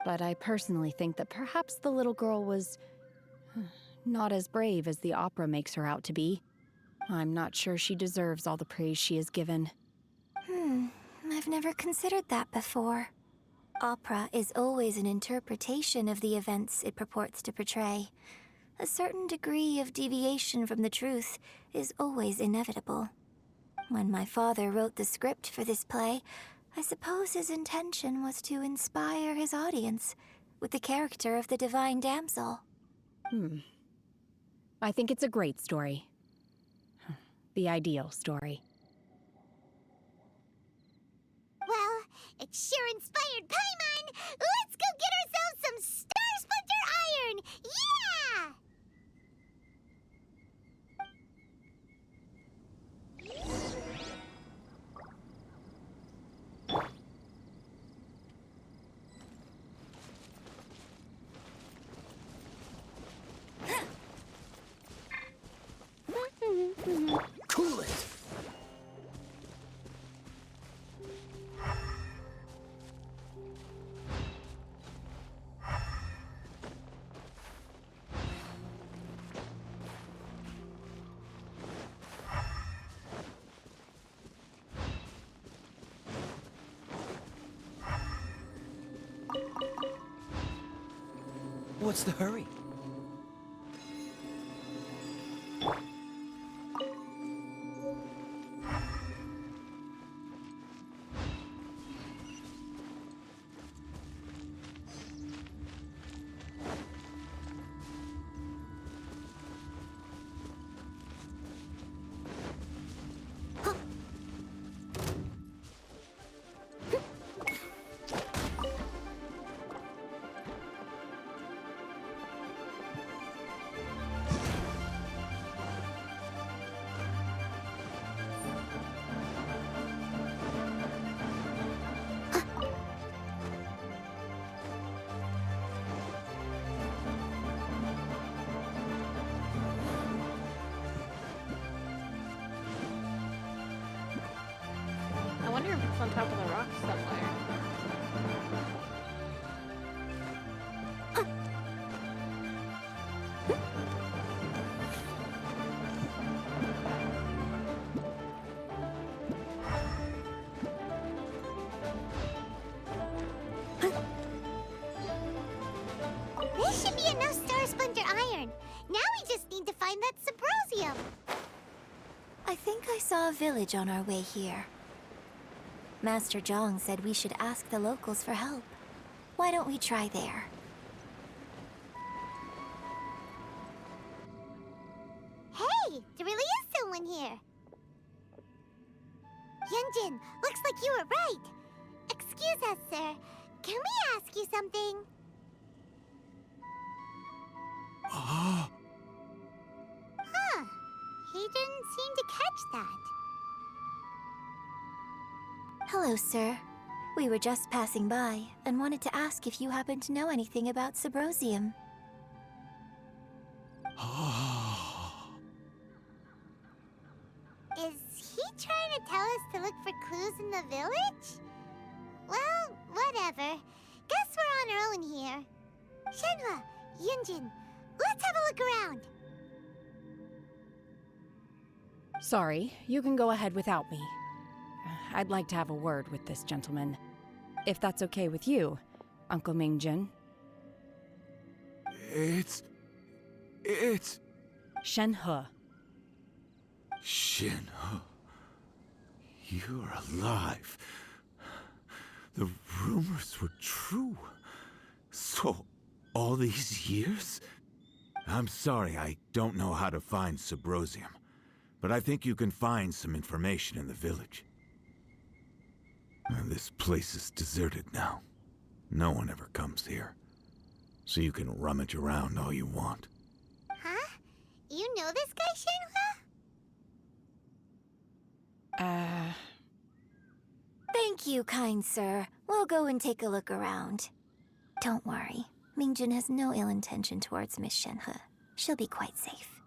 But I personally think that perhaps the little girl was not as brave as the opera makes her out to be. I'm not sure she deserves all the praise she is given. I've never considered that before. Opera is always an interpretation of the events it purports to portray. A certain degree of deviation from the truth is always inevitable. When my father wrote the script for this play, I suppose his intention was to inspire his audience with the character of the divine damsel. I think it's a great story. The ideal story. Well, it sure inspired Paimon! Let's go get ourselves some Star Splinter Iron! Yeah! Cool it! What's the hurry? I wonder if it's on top of the rock somewhere. This should be enough Star Splinter Iron. Now we just need to find that Subrosium. I think I saw a village on our way here. Master Zhang said we should ask the locals for help. Why don't we try there? Hey, there really is someone here. Yunjin, looks like you were right. Excuse us, sir. Can we ask you something? Huh. He didn't seem to catch that. Hello, sir. We were just passing by and wanted to ask if you happen to know anything about Subrosium. Is he trying to tell us to look for clues in the village? Well, whatever. Guess we're on our own here. Shenhua, Yunjin, let's have a look around. Sorry, you can go ahead without me. I'd like to have a word with this gentleman. If that's okay with you, Uncle Mingjin. It's... Shenhe. Shenhe. You're alive. The rumors were true. So, all these years? I'm sorry, I don't know how to find Subrosium, but I think you can find some information in the village. This place is deserted now. No one ever comes here. So you can rummage around all you want. Huh? You know this guy, Shenhua? Thank you, kind sir. We'll go and take a look around. Don't worry. Mingjin has no ill intention towards Miss Shenhe. She'll be quite safe.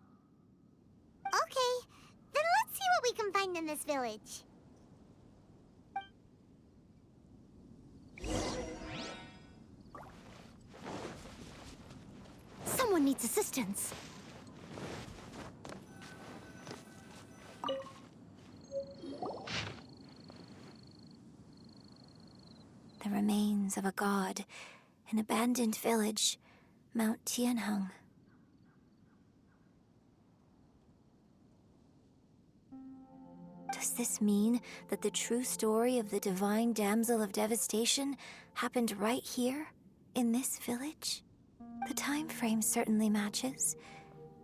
Okay, then let's see what we can find in this village. Someone needs assistance. The remains of a god, an abandoned village, Mount Tianheng. Does this mean that the true story of the Divine Damsel of Devastation happened right here, in this village? The time frame certainly matches,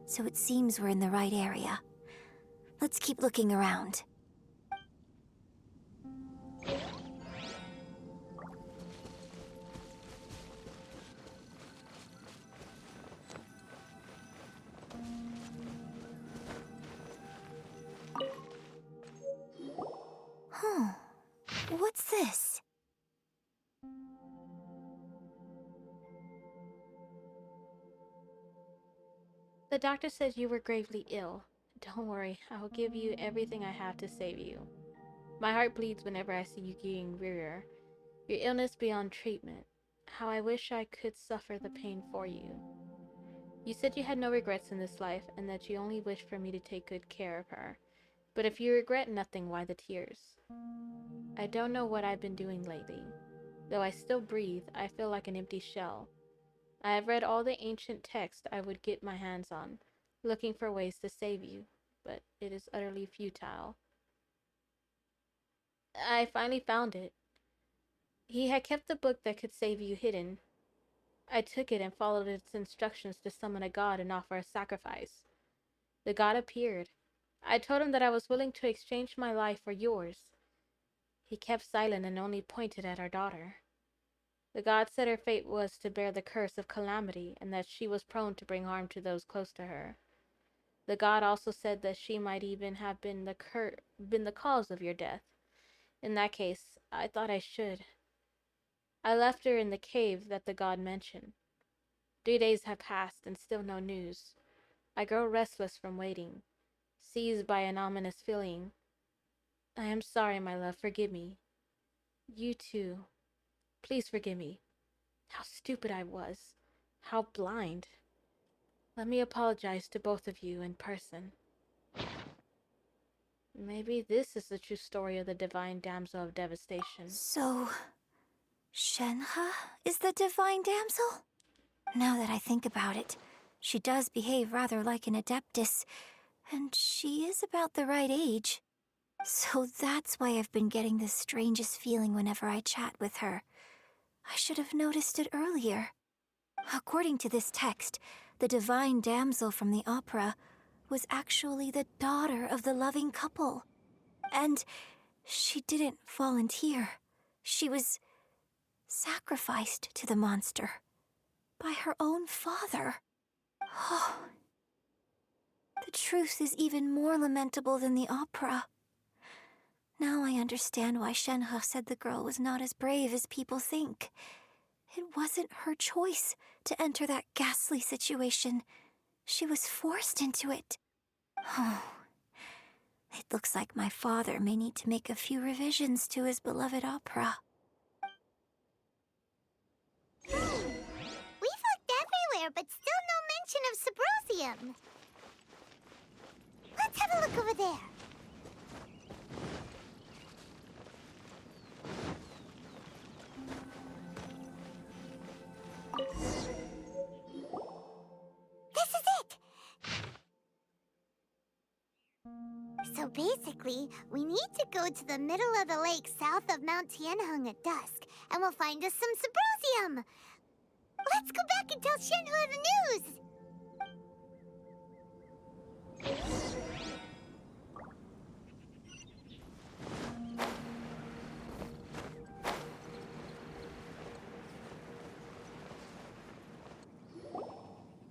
so it seems we're in the right area. Let's keep looking around. Huh. What's this? The doctor says you were gravely ill. Don't worry, I will give you everything I have to save you. My heart bleeds whenever I see you getting wearier. Your illness beyond treatment. How I wish I could suffer the pain for you. You said you had no regrets in this life and that you only wished for me to take good care of her. But if you regret nothing, why the tears? I don't know what I've been doing lately. Though I still breathe, I feel like an empty shell. I have read all the ancient texts I would get my hands on, looking for ways to save you, but it is utterly futile. I finally found it. He had kept the book that could save you hidden. I took it and followed its instructions to summon a god and offer a sacrifice. The god appeared. I told him that I was willing to exchange my life for yours. He kept silent and only pointed at our daughter. The god said her fate was to bear the curse of calamity and that she was prone to bring harm to those close to her. The god also said that she might even have been the cause of your death. In that case, I thought I should. I left her in the cave that the god mentioned. 3 days have passed and still no news. I grow restless from waiting, seized by an ominous feeling. I am sorry, my love, forgive me. You too. Please forgive me. How stupid I was. How blind. Let me apologize to both of you in person. Maybe this is the true story of the Divine Damsel of Devastation. So, Shenhe is the Divine Damsel? Now that I think about it, she does behave rather like an Adeptus, and she is about the right age. So that's why I've been getting the strangest feeling whenever I chat with her. I should have noticed it earlier. According to this text, the Divine Damsel from the opera was actually the daughter of the loving couple. And she didn't volunteer. She was sacrificed to the monster by her own father. Oh, the truth is even more lamentable than the opera. Now I understand why Shenhe said the girl was not as brave as people think. It wasn't her choice to enter that ghastly situation. She was forced into it. Oh, it looks like my father may need to make a few revisions to his beloved opera. We looked everywhere, but still no mention of Subrosium. Let's have a look over there. This is it! So basically, we need to go to the middle of the lake south of Mount Tianheng at dusk, and we'll find us some Subrosium! Let's go back and tell Shenhe the news!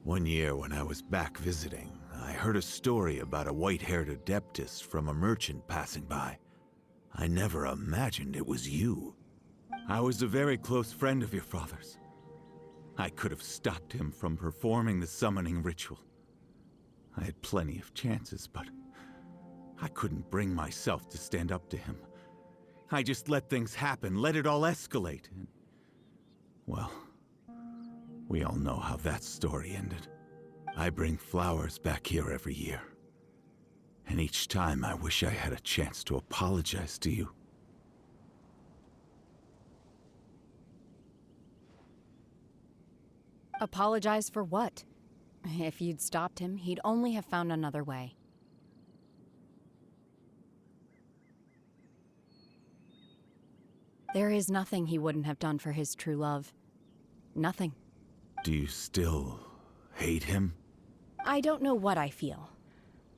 One year when I was back visiting, I heard a story about a white-haired adeptus from a merchant passing by. I never imagined it was you. I was a very close friend of your father's. I could have stopped him from performing the summoning ritual. I had plenty of chances, but I couldn't bring myself to stand up to him. I just let things happen, let it all escalate. And, well, we all know how that story ended. I bring flowers back here every year. And each time I wish I had a chance to apologize to you. Apologize for what? If you'd stopped him, he'd only have found another way. There is nothing he wouldn't have done for his true love. Nothing. Do you still hate him? I don't know what I feel.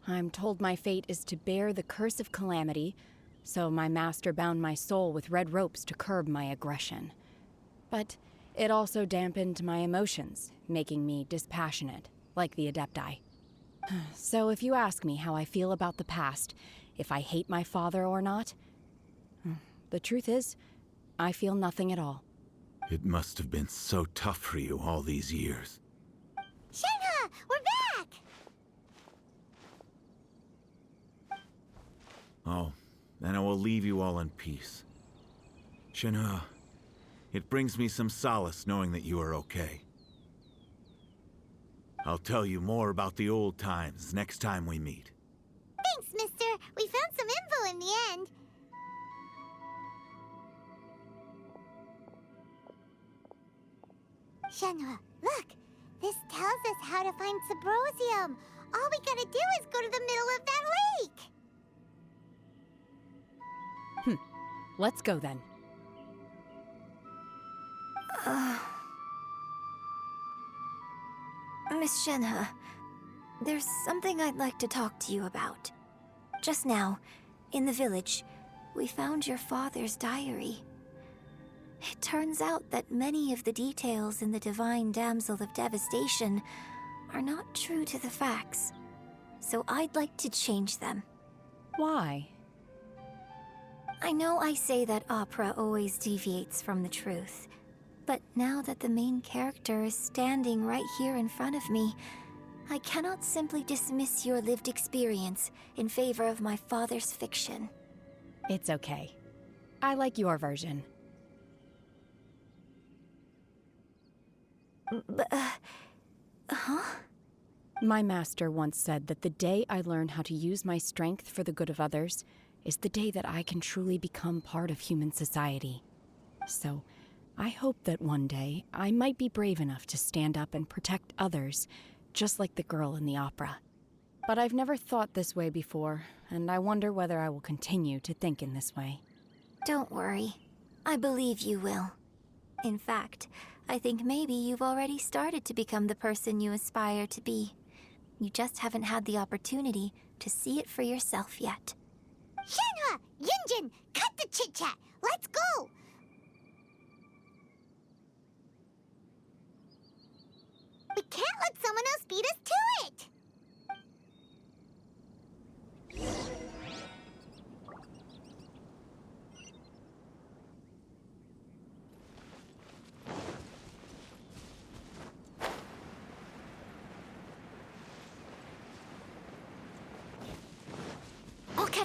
I'm told my fate is to bear the curse of calamity, so my master bound my soul with red ropes to curb my aggression. But it also dampened my emotions, making me dispassionate, like the Adepti. So if you ask me how I feel about the past, if I hate my father or not, the truth is, I feel nothing at all. It must have been so tough for you all these years. Shenhe, we're back! Oh, then I will leave you all in peace. Shenhe, it brings me some solace knowing that you are okay. I'll tell you more about the old times next time we meet. Thanks, mister. We found some info in the end. Shenhe, look! This tells us how to find Subrosium. All we gotta do is go to the middle of that lake! Let's go then. Miss Shenhe, there's something I'd like to talk to you about. Just now, in the village, we found your father's diary. It turns out that many of the details in the Divine Damsel of Devastation are not true to the facts, so I'd like to change them. Why? I know I say that opera always deviates from the truth, but now that the main character is standing right here in front of me, I cannot simply dismiss your lived experience in favor of my father's fiction. It's okay. I like your version. Huh? My master once said that the day I learn how to use my strength for the good of others is the day that I can truly become part of human society. So, I hope that one day I might be brave enough to stand up and protect others, just like the girl in the opera. But I've never thought this way before, and I wonder whether I will continue to think in this way. Don't worry. I believe you will. In fact, I think maybe you've already started to become the person you aspire to be. You just haven't had the opportunity to see it for yourself yet. Shenhe! Yunjin! Cut the chit-chat! Let's go! We can't let someone else beat us to it!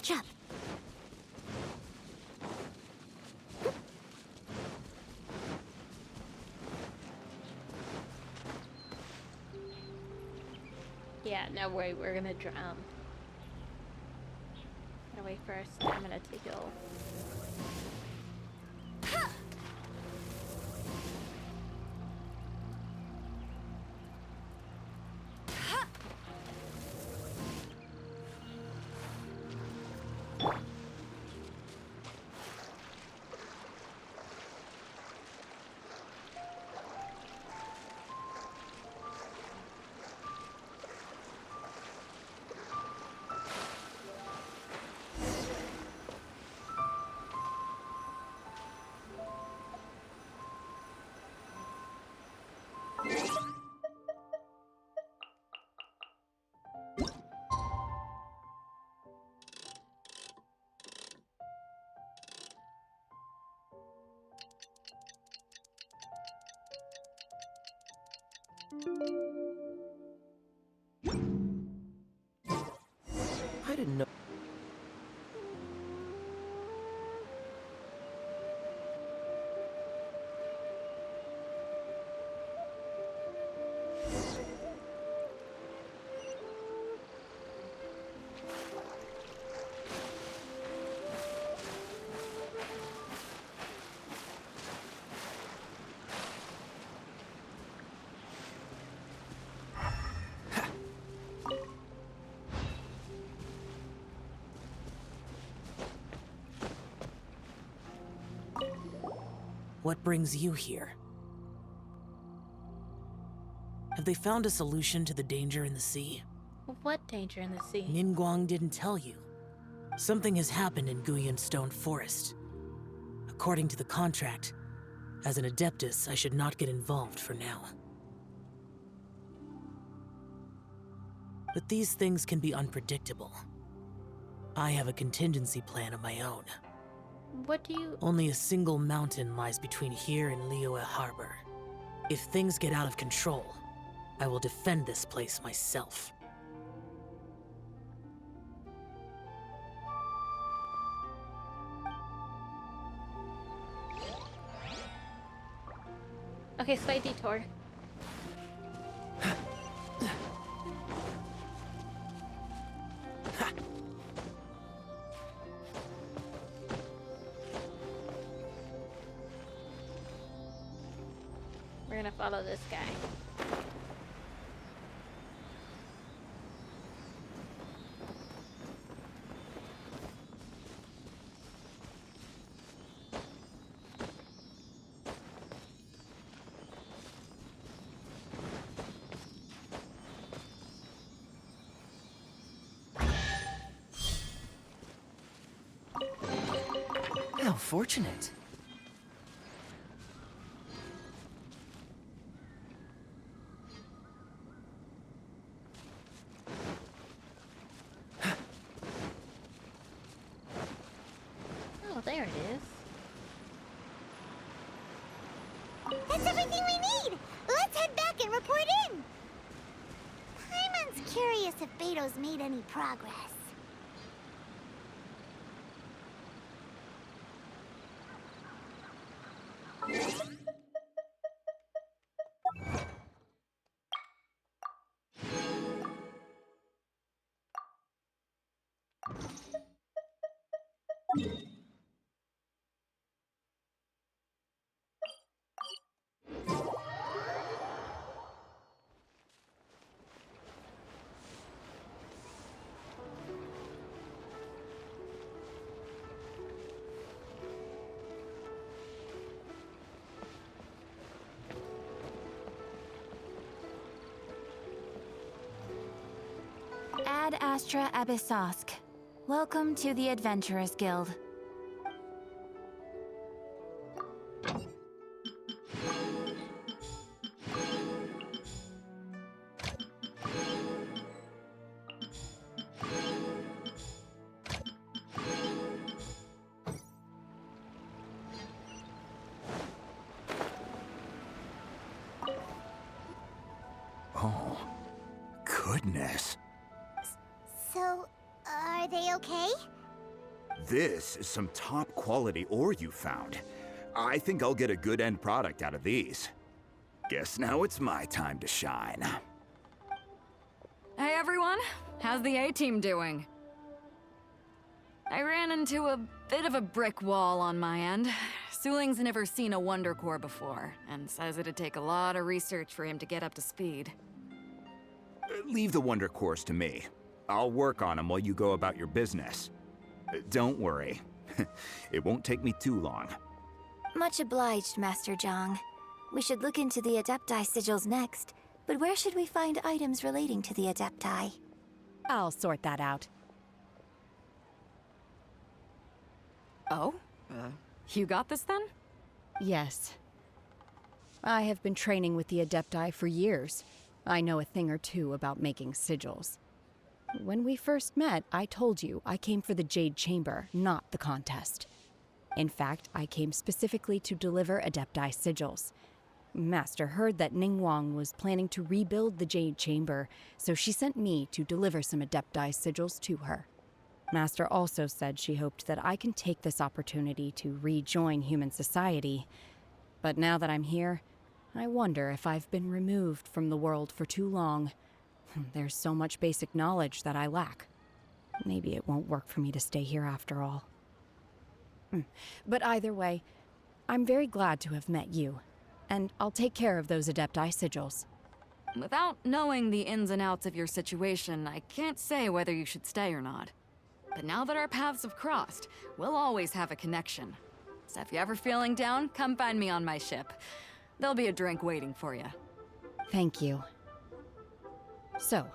catch up. Yeah, no way, we're gonna drown. Gotta wait for our stamina to heal. I didn't know. What brings you here? Have they found a solution to the danger in the sea? What danger in the sea? Ningguang didn't tell you. Something has happened in Guyan Stone Forest. According to the contract, as an Adeptus, I should not get involved for now. But these things can be unpredictable. I have a contingency plan of my own. What do you... Only a single mountain lies between here and Liyue Harbor. If things get out of control, I will defend this place myself. Okay, slight detour. We're gonna follow this guy. How fortunate. Oh, there it is. That's everything we need! Let's head back and report in! Paimon's curious if Beto's made any progress. Ad Astra Abyssosk. Welcome to the Adventurers Guild. Oh, goodness. So, are they okay? This is some top quality ore you found. I think I'll get a good end product out of these. Guess now it's my time to shine. Hey everyone, how's the A-team doing? I ran into a bit of a brick wall on my end. Suling's never seen a Wonder Core before, and says it'd take a lot of research for him to get up to speed. Leave the Wonder Cores to me. I'll work on them while you go about your business. Don't worry. It won't take me too long. Much obliged, Master Zhang. We should look into the Adepti sigils next, but where should we find items relating to the Adepti? I'll sort that out. Oh? You got this then? Yes. I have been training with the Adepti for years. I know a thing or two about making sigils. When we first met, I told you I came for the Jade Chamber, not the contest. In fact, I came specifically to deliver Adepti sigils. Master heard that Ningguang was planning to rebuild the Jade Chamber, so she sent me to deliver some Adepti sigils to her. Master also said she hoped that I can take this opportunity to rejoin human society. But now that I'm here, I wonder if I've been removed from the world for too long. There's so much basic knowledge that I lack. Maybe it won't work for me to stay here after all. But either way, I'm very glad to have met you, and I'll take care of those Adepti sigils. Without knowing the ins and outs of your situation, I can't say whether you should stay or not. But now that our paths have crossed, we'll always have a connection. So if you're ever feeling down, come find me on my ship. There'll be a drink waiting for you. Thank you. So,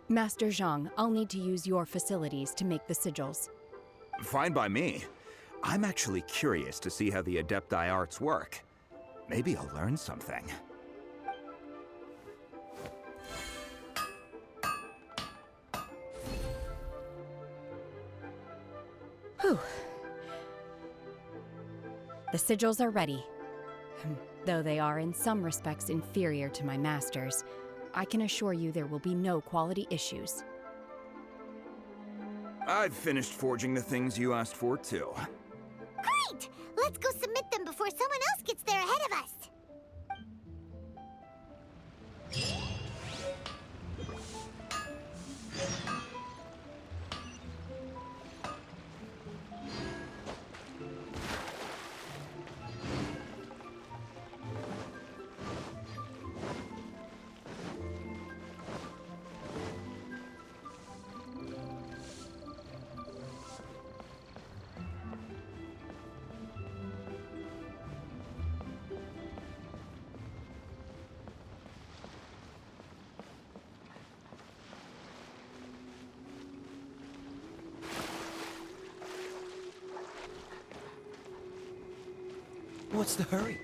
Master Zhang, I'll need to use your facilities to make the sigils. Fine by me. I'm actually curious to see how the Adepti arts work. Maybe I'll learn something. Whew. The sigils are ready. Though they are in some respects inferior to my master's, I can assure you there will be no quality issues. I've finished forging the things you asked for, too. Great! Let's go submit them before someone else gets there ahead of us. What's the hurry?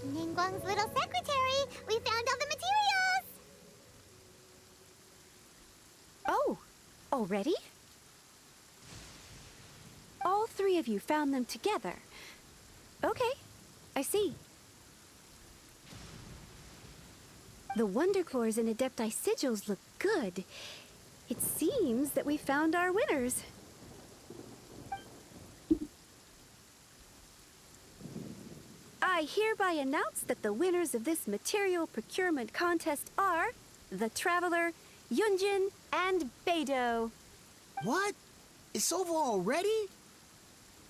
Ningguang's little secretary! We found all the materials! Oh, already? All three of you found them together. Okay, I see. The Wonder Cores and Adepti sigils look good. It seems that we found our winners. I hereby announce that the winners of this material procurement contest are the Traveler, Yunjin, and Beidou. What? It's over already?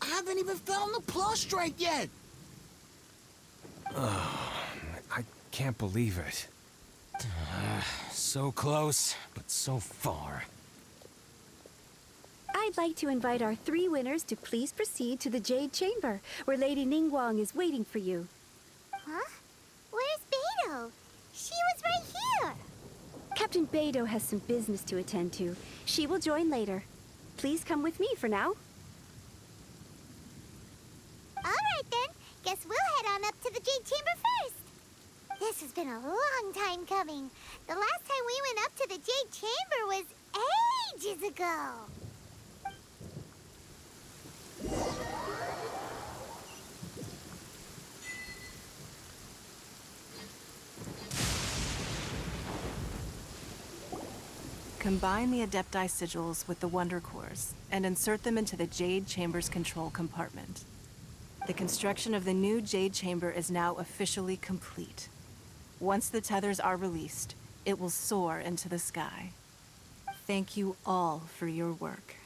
I haven't even found the Plustrite yet! I can't believe it. So close, but so far. I'd like to invite our three winners to please proceed to the Jade Chamber, where Lady Ningguang is waiting for you. Huh? Where's Beidou? She was right here! Captain Beidou has some business to attend to. She will join later. Please come with me for now. Alright then, guess we'll head on up to the Jade Chamber first. This has been a long time coming. The last time we went up to the Jade Chamber was ages ago. Combine the Adepti sigils with the Wonder Cores and insert them into the Jade Chamber's control compartment. The construction of the new Jade Chamber is now officially complete. Once the tethers are released, it will soar into the sky. Thank you all for your work.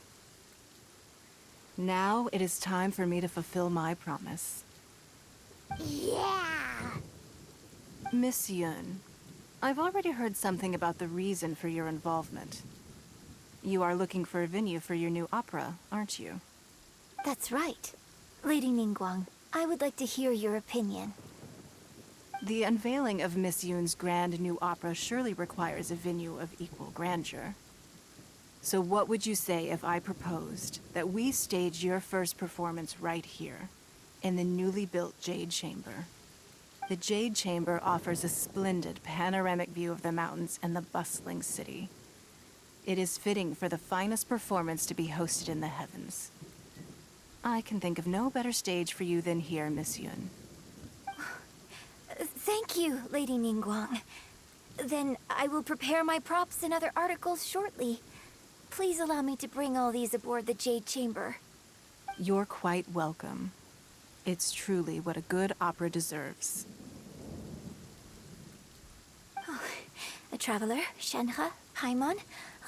Now it is time for me to fulfill my promise. Yeah! Miss Yun, I've already heard something about the reason for your involvement. You are looking for a venue for your new opera, aren't you? That's right. Lady Ningguang, I would like to hear your opinion. The unveiling of Miss Yun's grand new opera surely requires a venue of equal grandeur. So what would you say if I proposed that we stage your first performance right here, in the newly built Jade Chamber? The Jade Chamber offers a splendid panoramic view of the mountains and the bustling city. It is fitting for the finest performance to be hosted in the heavens. I can think of no better stage for you than here, Miss Yun. Thank you, Lady Ningguang. Then I will prepare my props and other articles shortly. Please allow me to bring all these aboard the Jade Chamber. You're quite welcome. It's truly what a good opera deserves. Oh, a traveler, Shenhe, Paimon,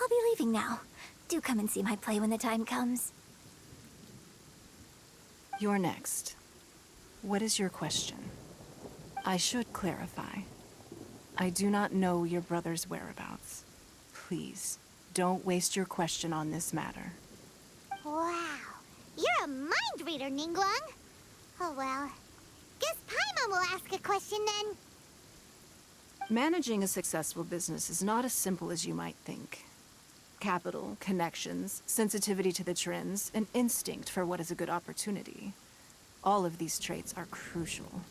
I'll be leaving now. Do come and see my play when the time comes. You're next. What is your question? I should clarify. I do not know your brother's whereabouts. Please, don't waste your question on this matter. Wow. You're a mind reader, Ningguang. Oh well. Guess Paimon will ask a question then. Managing a successful business is not as simple as you might think. Capital, connections, sensitivity to the trends, and instinct for what is a good opportunity. All of these traits are crucial.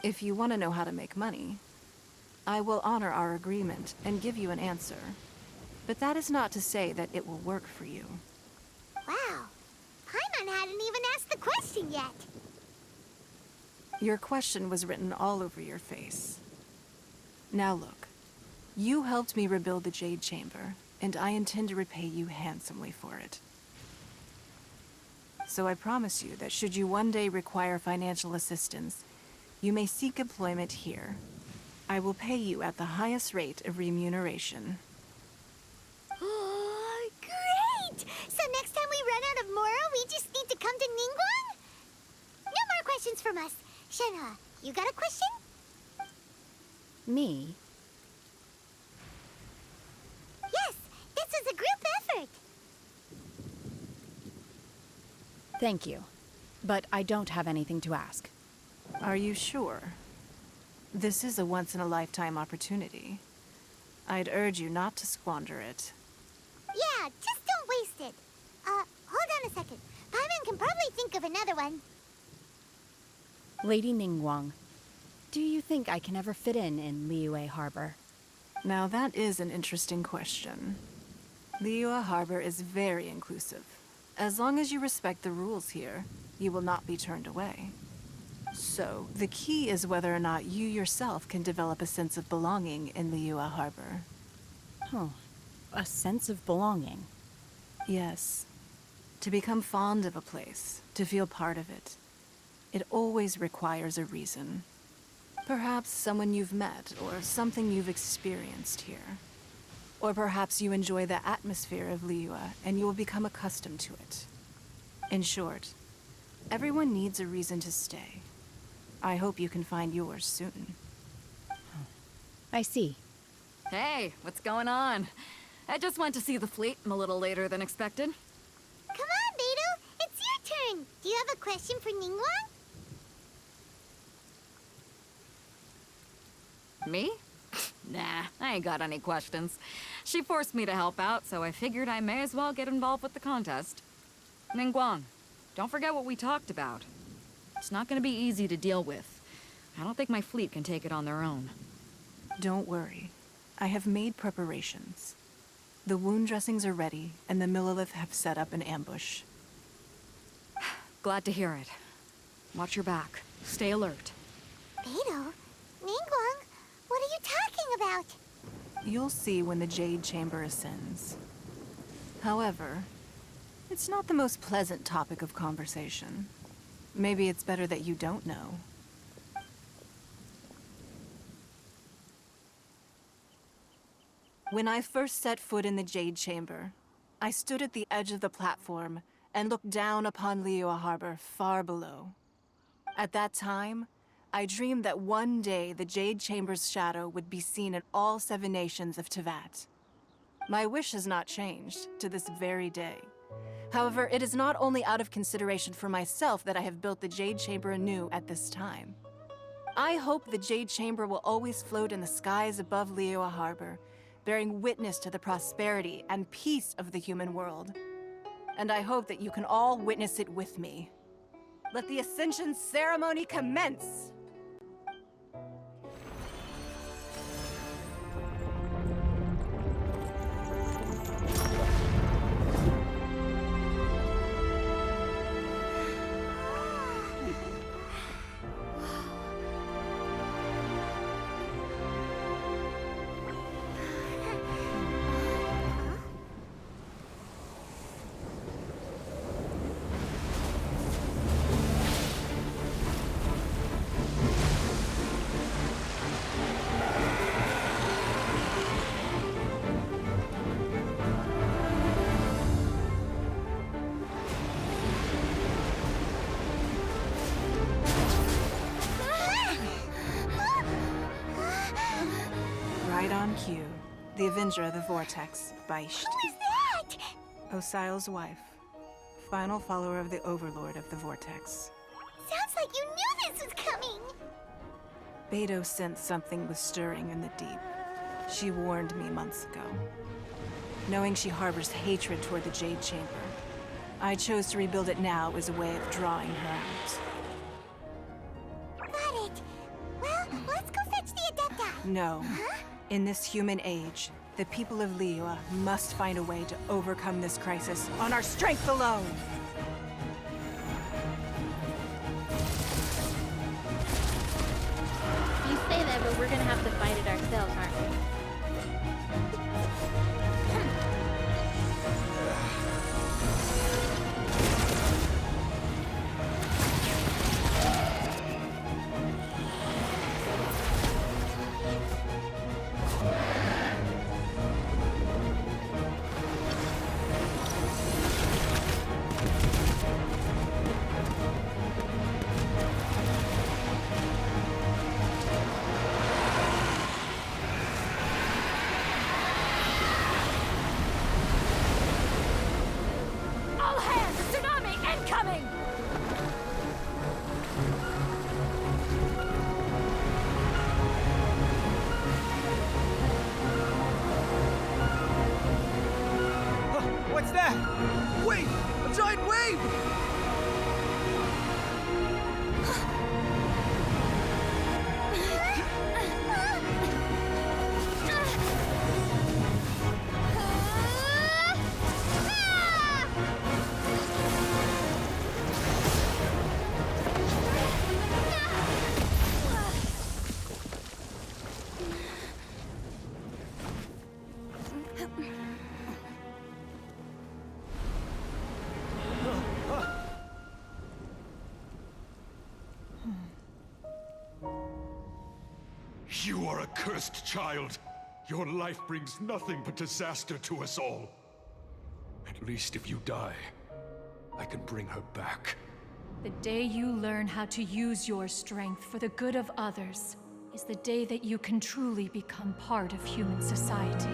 If you want to know how to make money, I will honor our agreement and give you an answer. But that is not to say that it will work for you. Wow. Paimon hadn't even asked the question yet. Your question was written all over your face. Now look, you helped me rebuild the Jade Chamber, and I intend to repay you handsomely for it. So I promise you that should you one day require financial assistance, you may seek employment here. I will pay you at the highest rate of remuneration. Oh, great! So next time we run out of Moro, we just need to come to Ningguang? No more questions from us. Shenhe, you got a question? Me? Yes, this is a group effort. Thank you. But I don't have anything to ask. Are you sure? This is a once-in-a-lifetime opportunity. I'd urge you not to squander it. Yeah, just don't waste it. Hold on a second. Paimon can probably think of another one. Lady Ningguang, do you think I can ever fit in Liyue Harbor? Now that is an interesting question. Liyue Harbor is very inclusive. As long as you respect the rules here, you will not be turned away. So, the key is whether or not you yourself can develop a sense of belonging in Liyue Harbor. Oh, a sense of belonging. Yes. To become fond of a place, to feel part of it, it always requires a reason. Perhaps someone you've met, or something you've experienced here. Or perhaps you enjoy the atmosphere of Liyue, and you will become accustomed to it. In short, everyone needs a reason to stay. I hope you can find yours soon. I see. Hey, what's going on? I just went to see the fleet a little later than expected. Come on, Beidou. It's your turn. Do you have a question for Ningguang? Me? Nah, I ain't got any questions. She forced me to help out, so I figured I may as well get involved with the contest. Ningguang, don't forget what we talked about. It's not gonna be easy to deal with. I don't think my fleet can take it on their own. Don't worry. I have made preparations. The wound dressings are ready, and the Millilith have set up an ambush. Glad to hear it. Watch your back. Stay alert. Beidou? Ningguang? What are you talking about? You'll see when the Jade Chamber ascends. However, it's not the most pleasant topic of conversation. Maybe it's better that you don't know. When I first set foot in the Jade Chamber, I stood at the edge of the platform and looked down upon Liyue Harbor far below. At that time, I dreamed that one day the Jade Chamber's shadow would be seen in all 7 nations of Teyvat. My wish has not changed to this very day. However, it is not only out of consideration for myself that I have built the Jade Chamber anew at this time. I hope the Jade Chamber will always float in the skies above Liyue Harbor, bearing witness to the prosperity and peace of the human world. And I hope that you can all witness it with me. Let the Ascension ceremony commence! Right on cue. The Avenger of the Vortex, Beisht. Who is that? Osial's wife. Final follower of the Overlord of the Vortex. Sounds like you knew this was coming! Beidou sensed something was stirring in the deep. She warned me months ago. Knowing she harbors hatred toward the Jade Chamber, I chose to rebuild it now as a way of drawing her out. Got it. Well, let's go fetch the Adepta. No. In this human age, the people of Liyue must find a way to overcome this crisis on our strength alone! You say that, but we're gonna have to fight it ourselves, aren't we? All hands! Tsunami incoming! What's that? Wait! A giant wave! You are a cursed child. Your life brings nothing but disaster to us all. At least if you die, I can bring her back. The day you learn how to use your strength for the good of others is the day that you can truly become part of human society.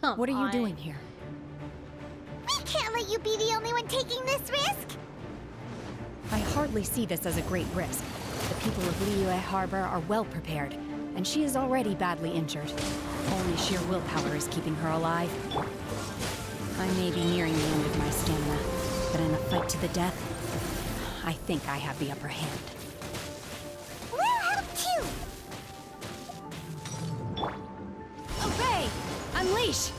What are you doing here? We can't let you be the only one taking this risk! I hardly see this as a great risk. The people of Liyue Harbor are well prepared, and she is already badly injured. Only sheer willpower is keeping her alive. I may be nearing the end of my stamina, but in a fight to the death, I think I have the upper hand. We'll help too! Obey! Unleash!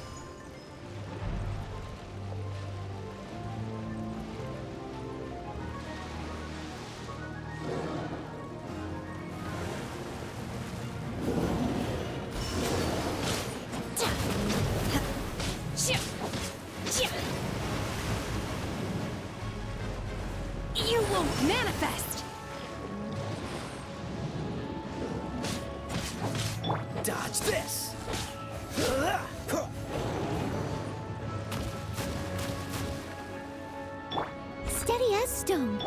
You won't manifest! Dodge this! Steady as stone.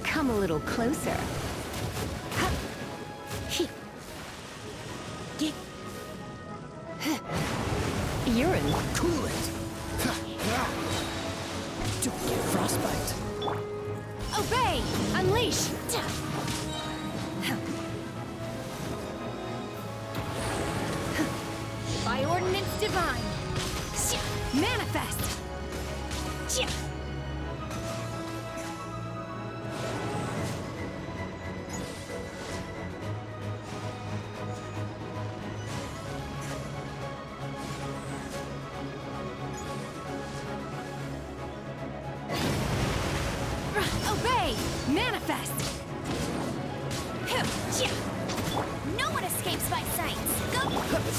Come a little closer. You're in. Cool it! Don't get frostbite. Obey! Unleash! By ordinance divine! Manifest! Obey! Manifest! No one escapes my sights! Go!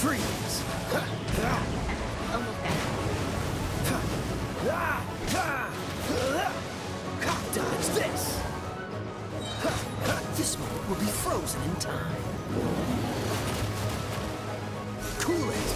Freeze! Almost there. Dodge this! This one will be frozen in time. Cool it!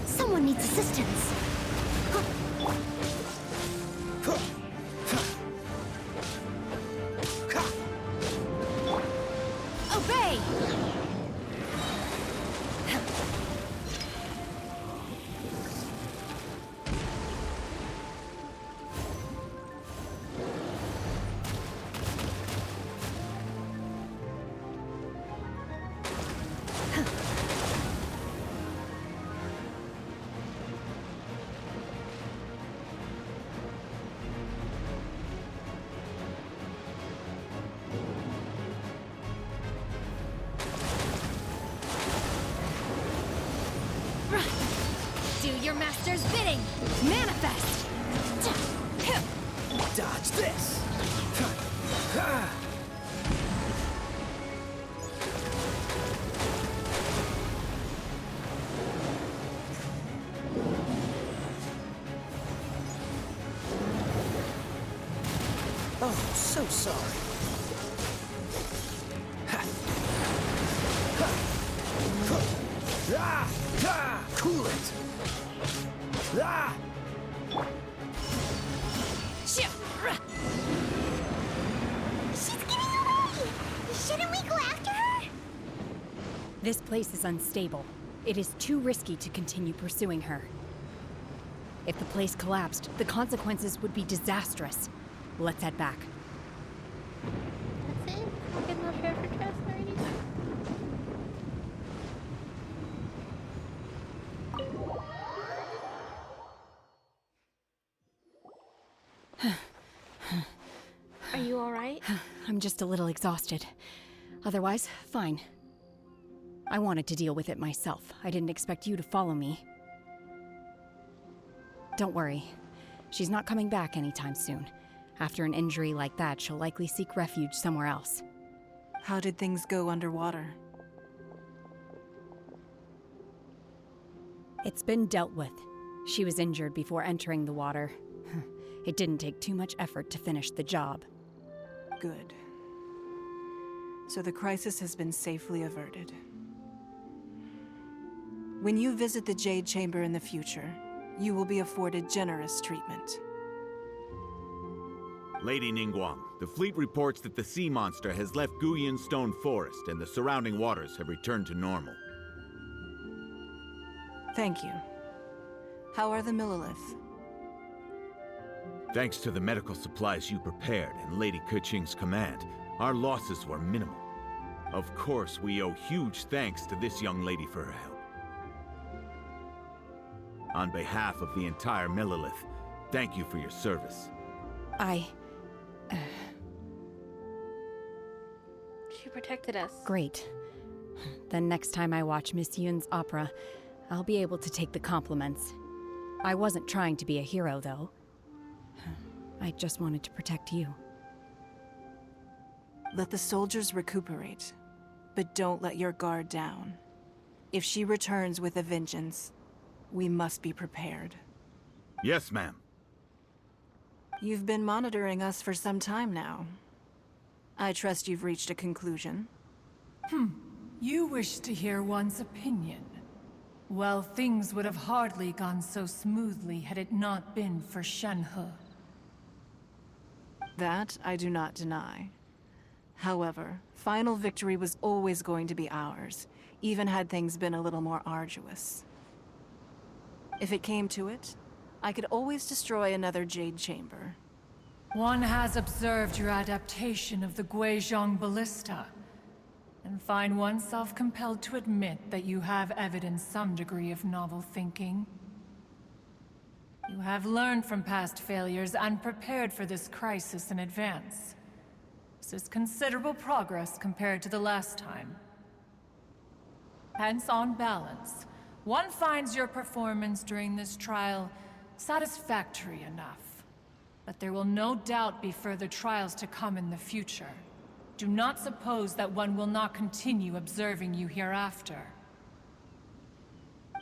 Someone needs assistance. Obey! Do your master's bidding! Manifest! Dodge this! Oh, so sorry. Cool it! She's getting away! Shouldn't we go after her? This place is unstable. It is too risky to continue pursuing her. If the place collapsed, the consequences would be disastrous. Let's head back. That's it? Get no treasure chest or anything? Are you alright? I'm just a little exhausted. Otherwise, fine. I wanted to deal with it myself. I didn't expect you to follow me. Don't worry. She's not coming back anytime soon. After an injury like that, she'll likely seek refuge somewhere else. How did things go underwater? It's been dealt with. She was injured before entering the water. It didn't take too much effort to finish the job. Good. So the crisis has been safely averted. When you visit the Jade Chamber in the future, you will be afforded generous treatment. Lady Ningguang, the fleet reports that the sea monster has left Guyun Stone Forest and the surrounding waters have returned to normal. Thank you. How are the Millilith? Thanks to the medical supplies you prepared and Lady Keqing's command, our losses were minimal. Of course, we owe huge thanks to this young lady for her help. On behalf of the entire Millilith, thank you for your service. She protected us. Great. Then next time I watch Miss Yun's opera, I'll be able to take the compliments. I wasn't trying to be a hero, though. I just wanted to protect you. Let the soldiers recuperate, but don't let your guard down. If she returns with a vengeance, we must be prepared. Yes, ma'am. You've been monitoring us for some time now. I trust you've reached a conclusion. You wish to hear one's opinion. Well, things would have hardly gone so smoothly had it not been for Shenhe. That I do not deny. However, final victory was always going to be ours, even had things been a little more arduous. If it came to it, I could always destroy another Jade Chamber. One has observed your adaptation of the Guizhong Ballista, and find oneself compelled to admit that you have evidenced some degree of novel thinking. You have learned from past failures and prepared for this crisis in advance. This is considerable progress compared to the last time. Hence, on balance, one finds your performance during this trial satisfactory enough. But there will no doubt be further trials to come in the future. Do not suppose that one will not continue observing you hereafter.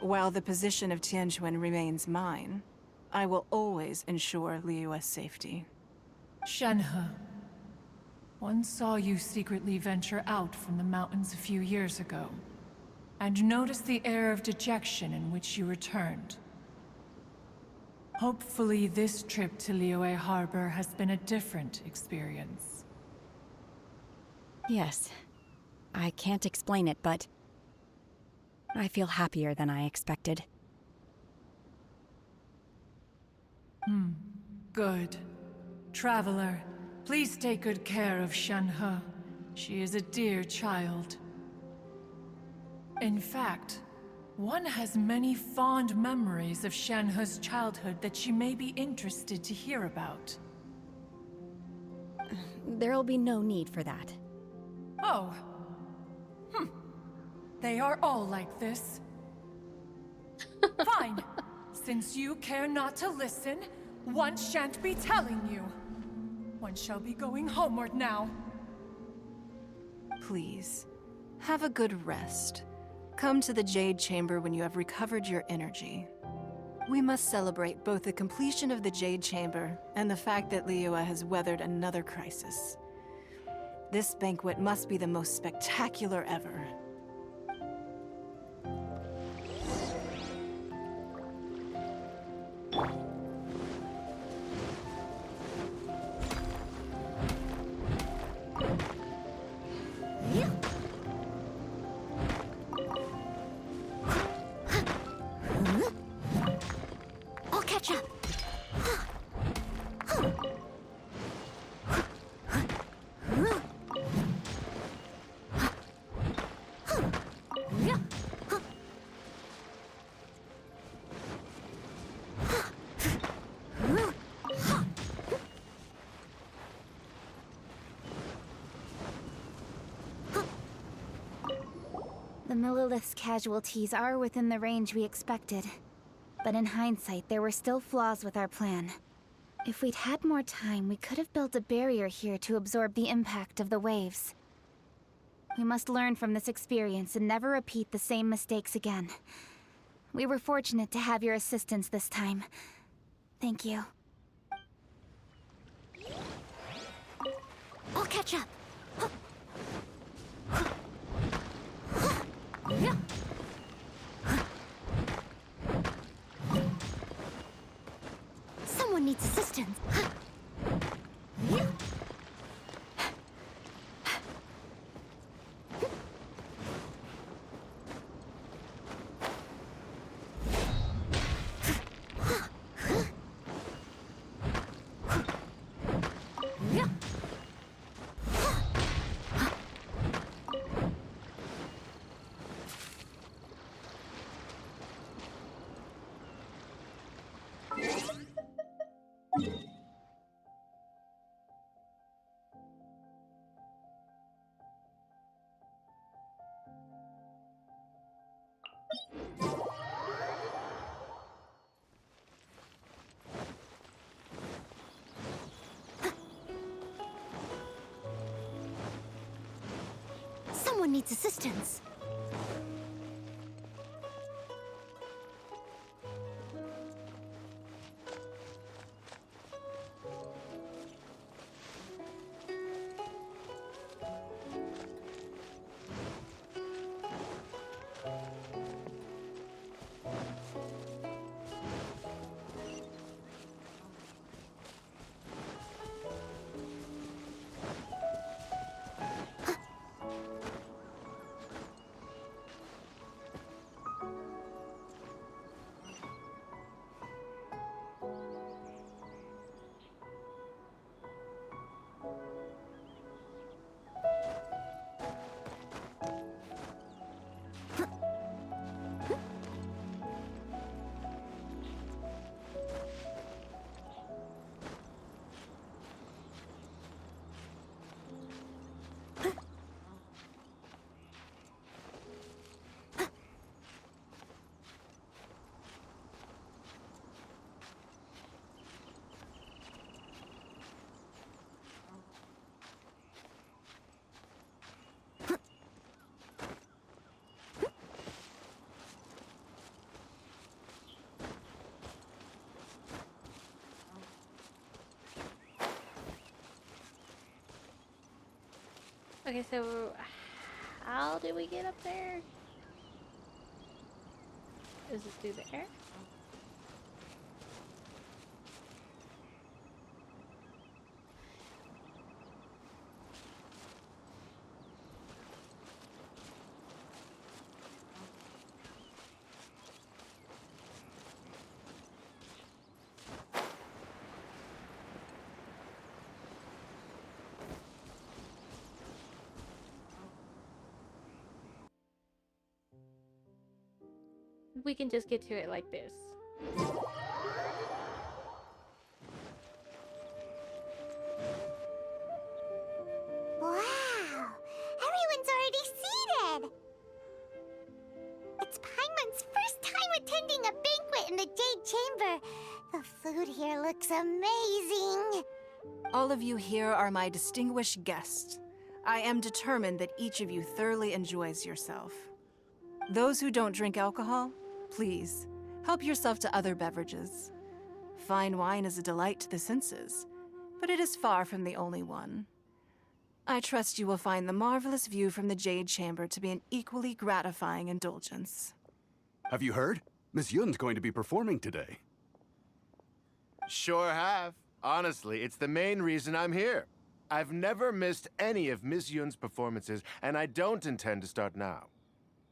While the position of Tianquan remains mine, I will always ensure Liyue's safety. Shenhe, one saw you secretly venture out from the mountains a few years ago, and noticed the air of dejection in which you returned. Hopefully this trip to Liyue Harbor has been a different experience. Yes. I can't explain it, but I feel happier than I expected. Good. Traveler, please take good care of Shenhe. She is a dear child. In fact, one has many fond memories of Shenhe's childhood that she may be interested to hear about. There'll be no need for that. Oh. They are all like this. Fine. Since you care not to listen, one shan't be telling you. One shall be going homeward now. Please, have a good rest. Come to the Jade Chamber when you have recovered your energy. We must celebrate both the completion of the Jade Chamber and the fact that Liyue has weathered another crisis. This banquet must be the most spectacular ever. I'll catch up. The Millilith's casualties are within the range we expected. But in hindsight, there were still flaws with our plan. If we'd had more time, we could have built a barrier here to absorb the impact of the waves. We must learn from this experience and never repeat the same mistakes again. We were fortunate to have your assistance this time. Thank you. I'll catch up. Someone needs assistance. Someone needs assistance. Okay, so how do we get up there? Is this through the air? We can just get to it like this. Wow! Everyone's already seated! It's Paimon's first time attending a banquet in the Jade Chamber. The food here looks amazing. All of you here are my distinguished guests. I am determined that each of you thoroughly enjoys yourself. Those who don't drink alcohol, please, help yourself to other beverages. Fine wine is a delight to the senses, but it is far from the only one. I trust you will find the marvelous view from the Jade Chamber to be an equally gratifying indulgence. Have you heard? Miss Yun's going to be performing today. Sure have. Honestly, it's the main reason I'm here. I've never missed any of Miss Yun's performances, and I don't intend to start now.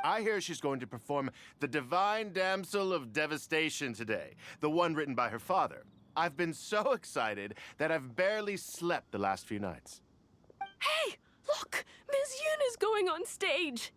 I hear she's going to perform The Divine Damsel of Devastation today, the one written by her father. I've been so excited that I've barely slept the last few nights. Hey, look! Miss Yun is going on stage!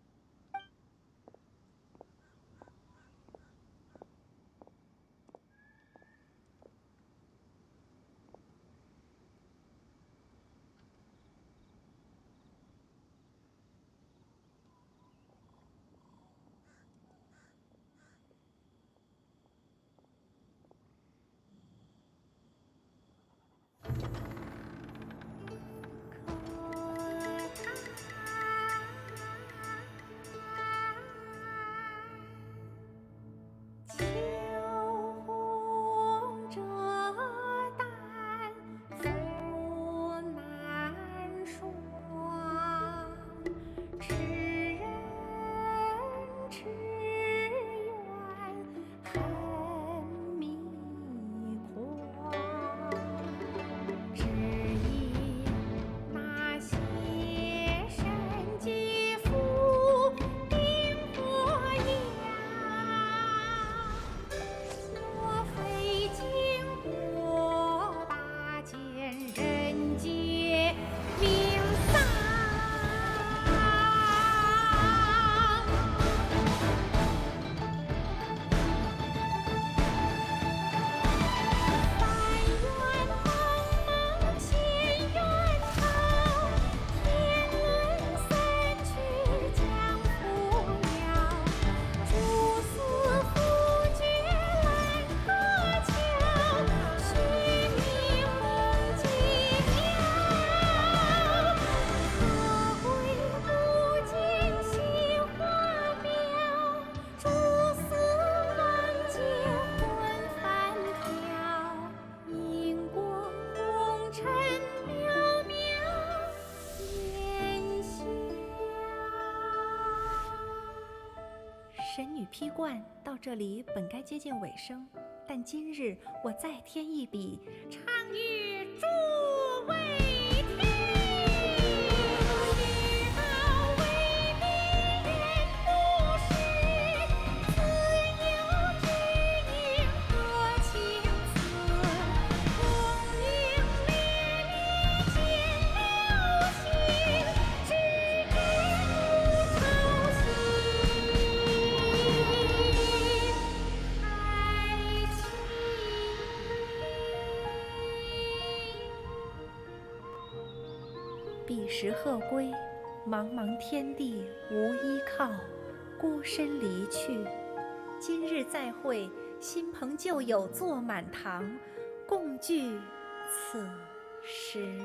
披冠到这里本该接近尾声，但今日我再添一笔，唱与诸位听。彼时鹤归，茫茫天地无依靠，孤身离去。今日再会，新朋旧友坐满堂，共聚此时。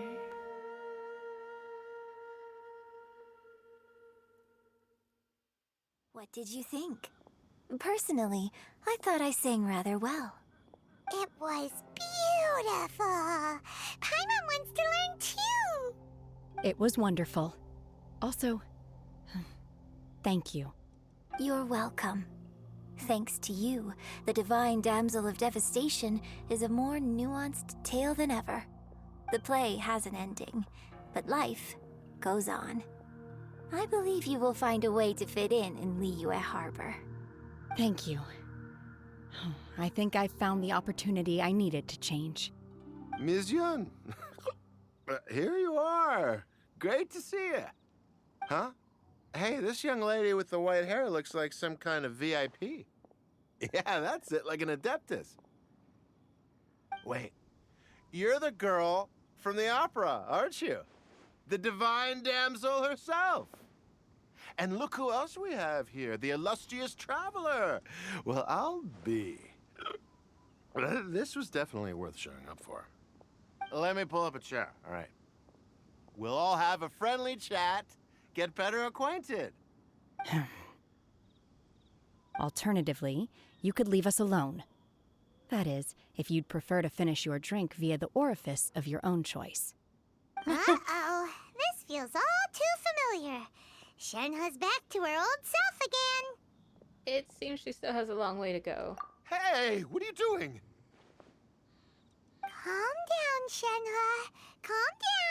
What did you think? Personally, I thought I sang rather well. It was beautiful. Paimon wants to learn too. It was wonderful. Also, thank you. You're welcome. Thanks to you, the Divine Damsel of Devastation is a more nuanced tale than ever. The play has an ending, but life goes on. I believe you will find a way to fit in Liyue Harbor. Thank you. I think I found the opportunity I needed to change. Ms. Yun, here you are. Great to see you. Huh? Hey, this young lady with the white hair looks like some kind of VIP. Yeah, that's it, like an Adeptus. Wait, you're the girl from the opera, aren't you? The Divine Damsel herself. And look who else we have here, the illustrious traveler. Well, I'll be. This was definitely worth showing up for. Let me pull up a chair, all right. We'll all have a friendly chat, get better acquainted. Alternatively, you could leave us alone. That is, if you'd prefer to finish your drink via the orifice of your own choice. Uh-oh, this feels all too familiar. Shenhe's back to her old self again. It seems she still has a long way to go. Hey, what are you doing? Calm down, Shenhe. Calm down.